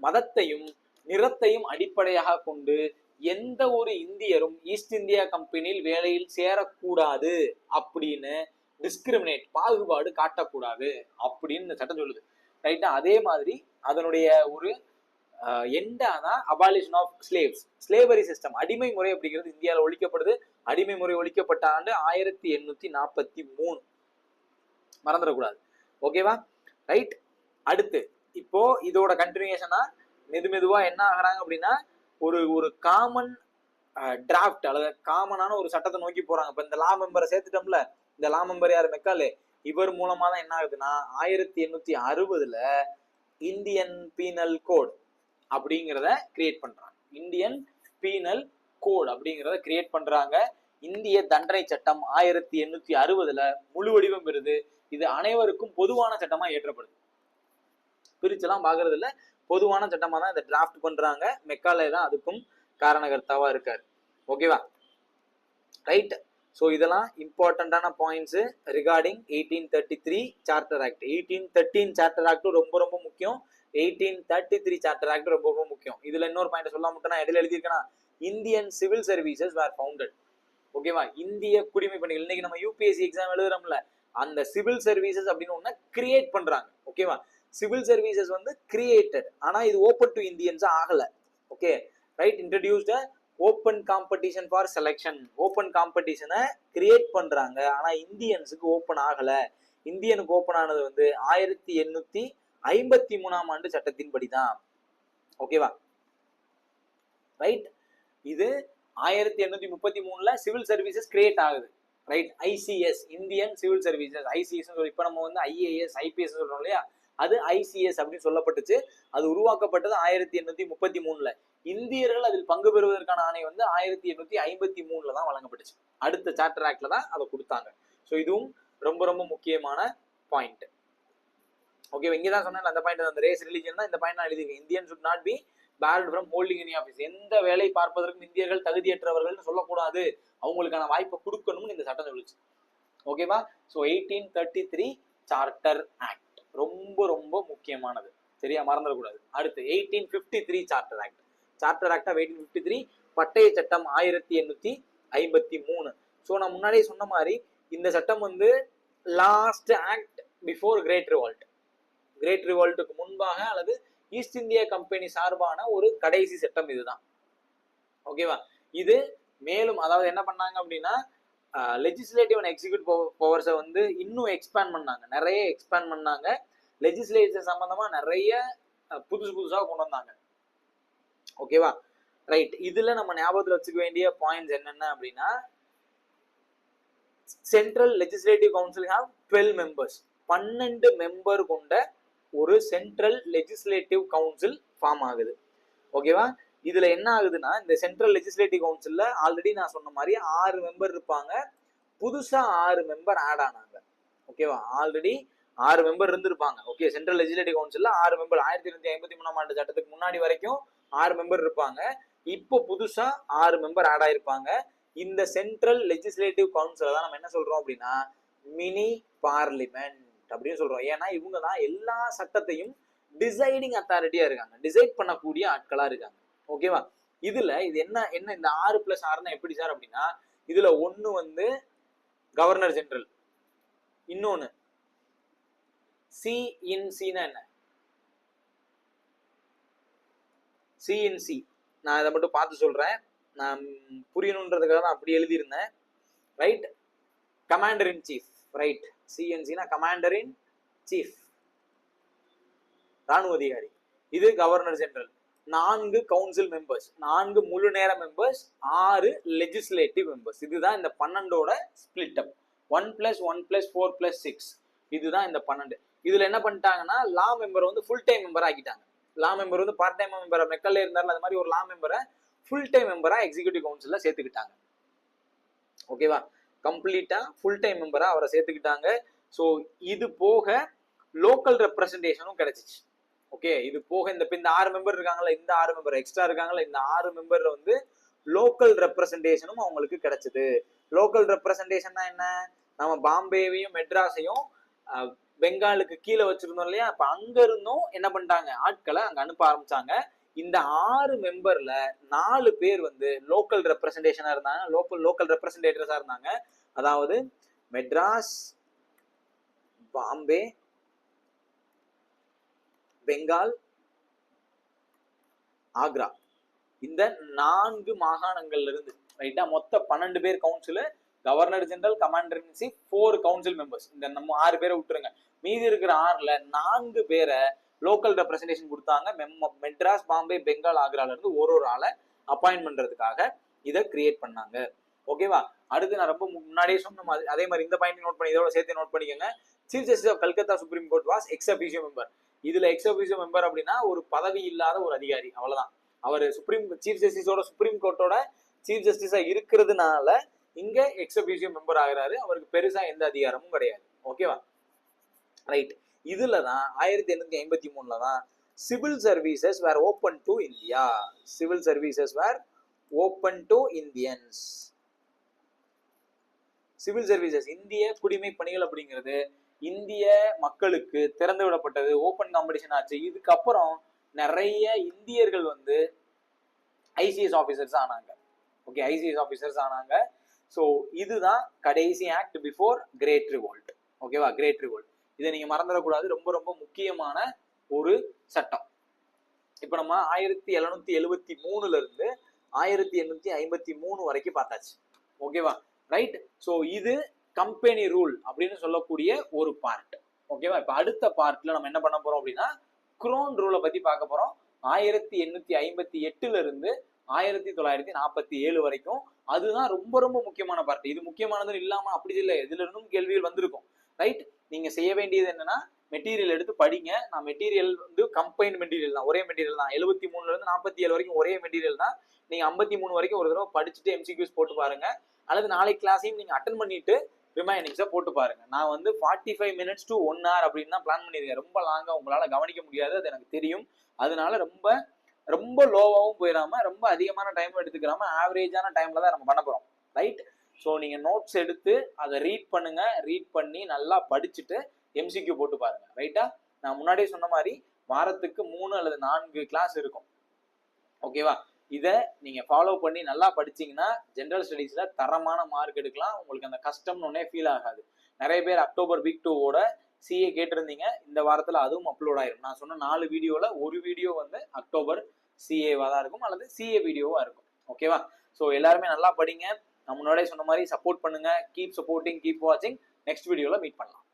மதத்தையும் நிறத்தையும் அடிப்படையாக கொண்டு எந்த ஒரு இந்தியரும் ஈஸ்ட் இந்தியா கம்பெனியில் வேலையில் சேரக்கூடாது அப்படின்னு டிஸ்கிரிமினேட், பாகுபாடு காட்டக்கூடாது அப்படின்னு இந்த சட்டம் சொல்லுது. ரைட்டா? அதே மாதிரி அதனுடைய ஒரு எண்டானா abolition of slaves, slavery system, அடிமை முறை அப்படிங்கிறது இந்தியாவில் ஒழிக்கப்படுது. அடிமை முறை ஒழிக்கப்பட்ட ஆண்டு 1843, மறந்துடக்கூடாது. ஓகேவா? ரைட். அடுத்து இப்போ இதோட கண்டினியூஷனா மெதுவா என்ன ஆகுறாங்க அப்படின்னா ஒரு காமன் டிராஃப்ட் அல்லது காமனான ஒரு சட்டத்தை நோக்கி போறாங்க. இப்ப இந்த லா மெம்பரை சேர்த்துட்டோம்ல, இந்த லா மெம்பர் யாரு? மெக்காலே. இவர் மூலமா தான் என்ன ஆகுதுன்னா 1860 இந்தியன் பீனல் கோட் அப்படிங்கிறத கிரியேட் பண்றாங்க. இந்தியன் பீனல் கோட் அப்படிங்கிறத கிரியேட் பண்றாங்க. இந்திய தண்டனை சட்டம் 1860 முழு வடிவம் பெறுது. இது அனைவருக்கும் பொதுவான சட்டமா ஏற்றப்படுது. பிரிச்செல்லாம் பாக்குறது இல்ல, பொதுவான சட்டமா தான் இதை டிராஃப்ட் பண்றாங்க. மெக்காலே தான் அதுக்கும் காரணகர்த்தாவா இருக்காரு. ஓகேவா? ரைட். ஸோ இதெல்லாம் இம்பார்ட்டன்டான points regarding 1833 charter act. 1813 charter act ரொம்ப ரொம்ப முக்கியம். 1833 சார்ட்டர் ஆக்ட் ரொம்ப ரொம்ப முக்கியம். இதுல இன்னொரு பாயிண்ட் சொல்ல மட்டும் நான் எதில் எழுதியிருக்கேன்னா, இந்தியன் சிவில் சர்வீசஸ் வேர் ஃபவுண்டட். ஓகேவா? இந்திய குடிமை பணிகள், இன்னைக்கு நம்ம யூபிஎஸ்சி எக்ஸாம் எழுதுறோம்ல, அந்த சிவில் சர்வீசஸ் அப்படின்னு ஒண்ணு கிரியேட் பண்றாங்க. ஓகேவா? சிவில் சர்வீசஸ் வந்து கிரியேட்டட், ஆனா இது ஓப்பன் டு இந்தியன்ஸ் ஆகல. Okay right. Introduced open competition for selection, open காம்படிஷனை கிரியேட் பண்றாங்க, ஆனா இந்தியன்ஸுக்கு ஓப்பன் ஆகல. இந்தியனுக்கு ஓப்பன் ஆனது வந்து 1853 ஆண்டு சட்டத்தின்படி தான். ஓகேவா? ரைட். இது 1833 சிவில் சர்வீசஸ் கிரியேட் ஆகுது. Right. ICS, Indian civil services, ICS. இப்ப நம்ம வந்து ஐஏஎஸ் ஐபிஎஸ் சொல்றோம் இல்லையா, அது ஐசிஎஸ் அப்படின்னு சொல்லப்பட்டுச்சு. அது உருவாக்கப்பட்டது 1833. இந்தியர்கள் அதில் பங்கு பெறுவதற்கான ஆணை வந்து 1853 தான் வழங்கப்பட்டுச்சு. அடுத்த சார்ட்டர் ஆக்ட்ல தான் அதை கொடுத்தாங்க. ஸோ இதுவும் ரொம்ப ரொம்ப முக்கியமான பாயிண்ட். ஓகே, இங்கதான் சொன்னேன் அந்த பாயிண்ட், அந்த ரேஸ் ரிலிஜன் தான் இந்த பாயிண்ட் நான் எழுதியிருக்கேன். Indian should not be barred from holding any office. எந்த வேலை பார்ப்பதற்கும் இந்தியர்கள் தகுதியற்றவர்கள் சொல்லக்கூடாது, அவங்களுக்கான வாய்ப்பை கொடுக்கணும்னு இந்த சட்டம் சொல்லுச்சு. ஓகேவா? ஸோ 1833 சார்ட்டர் ஆக்ட் ரொம்ப ரொம்ப முக்கியமானது, சரியா? மறந்துடக்கூடாது. அடுத்து 1853 charter act. Charter act of 1853, பட்டய சட்டம் 1853. ஸோ நான் முன்னாடியே சொன்ன மாதிரி இந்த சட்டம் வந்து last act before great revolt. Great ரிவால்ட்டுக்கு முன்பாக அல்லது ஈஸ்ட் இந்தியா கம்பெனி சார்பான ஒரு கடைசி சட்டம் இதுதான். ஓகேவா? இது மேலும் அதாவது என்ன பண்ணாங்க அப்படின்னா, லெஜிஸ்லேட்டிவ் அண்ட் எக்ஸிக்யூட்டிவ் பவர்ஸை வந்து இன்னும் எக்ஸ்பேண்ட் பண்ணாங்க, நிறைய எக்ஸ்பேண்ட் பண்ணாங்க. லெஜிஸ்லேச்சர் சம்பந்தமா நிறைய புதுசாக கொண்டு வந்தாங்க. ஓகேவா? ரைட். இதுல நம்ம ஞாபகத்தில் வச்சுக்க வேண்டிய பாயிண்ட்ஸ் என்னென்ன அப்படின்னா, central legislative council have 12 members. 12 member கொண்ட ஒரு சென்ட்ரல் லெஜிஸ்லேட்டிவ் கவுன்சில் ஃபார்ம் ஆகுது. ஓகேவா? இதுல என்ன ஆகுதுன்னா, இந்த சென்ட்ரல் லெஜிஸ்லேட்டிவ் கவுன்சில்ல ஆல்ரெடி நான் சொன்ன மாதிரி 6 மெம்பர் இருப்பாங்க, புதுசா 6 மெம்பர் ஆட் ஆனாங்க. ஓகேவா? ஆல்ரெடி 6 மெம்பர் இருந்திருப்பாங்க. ஓகே, சென்ட்ரல் லெஜிஸ்லேட்டிவ் கவுன்சில்ல 6 மெம்பர் 1853 ஆண்டு சட்டத்துக்கு முன்னாடி வரைக்கும் 6 மெம்பர் இருப்பாங்க. இப்போ புதுசா 6 மெம்பர் ஆட் ஆயிருப்பாங்க. இந்த சென்ட்ரல் லெஜிஸ்லேட்டிவ் கவுன்சில தான் நம்ம என்ன சொல்றோம் அப்படின்னா, மினி பார்லிமெண்ட் அப்படின்னு சொல்றோம். ஏன்னா இவங்க தான் எல்லா சட்டத்தையும் டிசைடிங் அத்தாரிட்டியா இருக்காங்க, டிசைட் பண்ணக்கூடிய ஆட்களா இருக்காங்க. ஓகேவா? இதுல இது என்ன இந்த 6+6 எப்படி சார் அப்படின்னா, இதுல ஒண்ணு வந்து கவர்னர் ஜெனரல், இன்னொன்னு சிஎன்சினா என்ன, சிஎன்சி நான் இதை மட்டும் பார்த்து சொல்றேன், நான் புரியணுன்றதுக்காக தான் அப்படி எழுதியிருந்தேன். Right, commander in chief. Right, சிஎன்சினா கமாண்டர் இன் சீஃப், ராணுவ அதிகாரி. இது கவர்னர் ஜெனரல். 4 கவுன்சில் மெம்பர்ஸ், 4 முழு நேர மெம்பர்ஸ், 6 லெஜிஸ்லேட்டிவ் மெம்பர்ஸ். இதுதான் இந்த 12ஓட ஸ்பிளிட் அப். 1+1+4+6 இதுதான் இந்த 12. இதுல என்ன பண்ணிட்டாங்கன்னா, லா மெம்பர் வந்து ஃபுல் டைம் மெம்பர் ஆக்கிட்டாங்க. லா மெம்பர் வந்து பார்ட் டைம் மெம்பரா மெக்கல்ல இருந்தாலும் அது மாதிரி ஒரு லா மெம்பரை ஃபுல் டைம் மெம்பரா எக்ஸிக்யூட்டிவ் கவுன்சில்ல சேர்த்துக்கிட்டாங்க. ஓகேவா? கம்ப்ளீட்டா ஃபுல் டைம் மெம்பரா அவரை சேர்த்துக்கிட்டாங்க. ஸோ இது போக லோக்கல் ரெப்ரசன்டேஷனும் கிடைச்சிச்சு. ஓகே, இது போக இந்த 6 மெம்பர் இருக்காங்கல்ல, இந்த 6 மெம்பர் எக்ஸ்ட்ரா இருக்காங்கல்ல, இந்த 6 மெம்பர்ல வந்து லோக்கல் ரெப்ரசன்டேஷனும் அவங்களுக்கு கிடைச்சது. லோக்கல் ரெப்ரசன்டேஷன்னா என்ன, நம்ம பாம்பேவையும் மெட்ராஸையும் பெங்காலுக்கு கீழே வச்சிருந்தோம் இல்லையா, அப்ப அங்க இருந்தும் என்ன பண்ணிட்டாங்க, ஆட்களை அங்க அனுப்ப ஆரம்பிச்சாங்க. இந்த 6 மெம்பர்ல 4 பேர் வந்து லோக்கல் ரெப்ரசன்டேஷனா இருந்தாங்க, லோக்கல் ரெப்ரசன்டேட்டர்ஸா இருந்தாங்க. அதாவது மெட்ராஸ், பாம்பே, பெங்கால், ஆக்ரா, இந்த 4 மாகாணங்கள்ல இருந்து ரைட்டா மொத்த 12 பேர் council, governor general, commander in chief, 4 council members. இந்த நம்ம 6 பேரை விட்டுருங்க, மீதி இருக்கிற 6ல 4 பேரை லோக்கல் ரெப்ரசன்டேஷன் கொடுத்தாங்க. மெட்ராஸ், பாம்பே, பெங்கால், ஆக்ரால இருந்து ஒரு ஆளை அப்பாயின்ட் பண்றதுக்காக இதை கிரியேட் பண்ணாங்க. ஓகேவா? அடுத்து நான் ரொம்ப முன்னாடியே சொன்ன மாதிரி அதே மாதிரி இந்த பாயிண்ட் நோட் பண்ணி இதோட சேர்த்து நோட் பண்ணிக்கோங்க. Chief justice of Calcutta supreme court was ex officio member. இதுல எக்ஸ் அஃபிஷியோ மெம்பர் அப்படின்னா ஒரு பதவி இல்லாத ஒரு அதிகாரி, அவ்வளவுதான். அவர் சீஃப் ஜஸ்டிஸோட சுப்ரீம் கோர்ட்டோட சீஃப் ஜஸ்டிஸா இருக்கிறதுனால இங்க எக்ஸ் அஃபிஷியோ மெம்பர் ஆகிறாரு. அவருக்கு பெருசா எந்த அதிகாரமும் கிடையாது. ஓகேவா? ரைட். இதுலதான் 1853 தான் civil services were open to India. Civil services were open to Indians. Civil services, இந்திய குடிமை பணிகள் அப்படிங்கிறது இந்திய மக்களுக்கு திறந்து விடப்பட்டது, ஓபன் காம்படிஷன் ஆச்சு. இதுக்கப்புறம் நிறைய இந்தியர்கள் வந்து ஐசிஎஸ் ஆபீசர்ஸ் ஆனாங்க. ஓகே, ஐசிஎஸ் ஆபீசர்ஸ் ஆனாங்க. ஸோ இதுதான் கடைசி ஆக்ட் பிஃபோர் கிரேட் ரிவோல்ட். ஓகேவா? கிரேட் ரிவோல்ட் இதை நீங்க மறந்துடக்கூடாது, ரொம்ப ரொம்ப முக்கியமான ஒரு சட்டம். இப்ப நம்ம 1773 இருந்து 1853 வரைக்கும் பார்த்தாச்சு. ஓகேவா? ரைட். ஸோ இது கம்பெனி ரூல் அப்படின்னு சொல்லக்கூடிய ஒரு பார்ட். ஓகேவா? இப்ப அடுத்த பார்ட்ல நம்ம என்ன பண்ண போறோம் அப்படின்னா, குரோன் ரூலை பத்தி பார்க்க போறோம். 1858 இருந்து 1947 வரைக்கும். அதுதான் ரொம்ப ரொம்ப முக்கியமான பார்ட். இது முக்கியமானது இல்லாம அப்படி இல்லை, இதுல இருந்தும் கேள்விகள் வந்திருக்கும். ரைட். நீங்க செய்ய வேண்டியது என்னன்னா, மெட்டீரியல் எடுத்து படிங்க. நான் மெட்டீரியல் வந்து கம்பைன்ட் மெட்டீரியல் தான், ஒரே மெட்டீரியல் தான். 73 இருந்து 47 வரைக்கும் ஒரே மெட்டீரியல் தான். நீங்க 53 வரைக்கும் ஒரு தடவை படிச்சுட்டு எம்சிக்யூஸ் போட்டு பாருங்க, அல்லது நாளைக்கு கிளாஸையும் நீங்க அட்டன் பண்ணிட்டு ரிமைனிங்ஸை போட்டு பாருங்க. நான் வந்து 45 minutes to 1 hour அப்படின்னு தான் பிளான் பண்ணியிருக்கேன். ரொம்ப லாங்கா உங்களால கவனிக்க முடியாது, அது எனக்கு தெரியும். அதனால ரொம்ப ரொம்ப லோவாகவும் போயிடாம ரொம்ப அதிகமான டைம் எடுத்துக்கிறாம ஆவரேஜான டைம்ல தான் நம்ம பண்ண போறோம். ரைட். ஸோ நீங்க நோட்ஸ் எடுத்து அதை ரீட் பண்ணுங்க, ரீட் பண்ணி நல்லா படிச்சுட்டு எம்சிக்யூ போட்டு பாருங்க. ரைட்டா? நான் முன்னாடியே சொன்ன மாதிரி வாரத்துக்கு 3 அல்லது 4 கிளாஸ் இருக்கும். ஓகேவா? இதை நீங்க ஃபாலோ பண்ணி நல்லா படிச்சீங்கன்னா ஜென்ரல் ஸ்டடீஸ்ல தரமான மார்க் எடுக்கலாம். உங்களுக்கு அந்த கஷ்டம்னு ஒன்னே ஃபீல் ஆகாது. நிறைய பேர் அக்டோபர் வீக் 2ஓட சிஏ கேட்டிருந்தீங்க. இந்த வாரத்துல அதுவும் அப்லோட் ஆயிரும். நான் சொன்ன 4 வீடியோல ஒரு வீடியோ வந்து அக்டோபர் சிஏவா தான் இருக்கும், அல்லது சிஏ வீடியோவா இருக்கும். ஓகேவா? ஸோ எல்லாருமே நல்லா படிங்க. நான் முன்னாடியே சொன்ன மாதிரி சப்போர்ட் பண்ணுங்க. கீப் சப்போர்ட்டிங், கீப் வாட்சிங். நெக்ஸ்ட் வீடியோல மீட் பண்ணலாம்.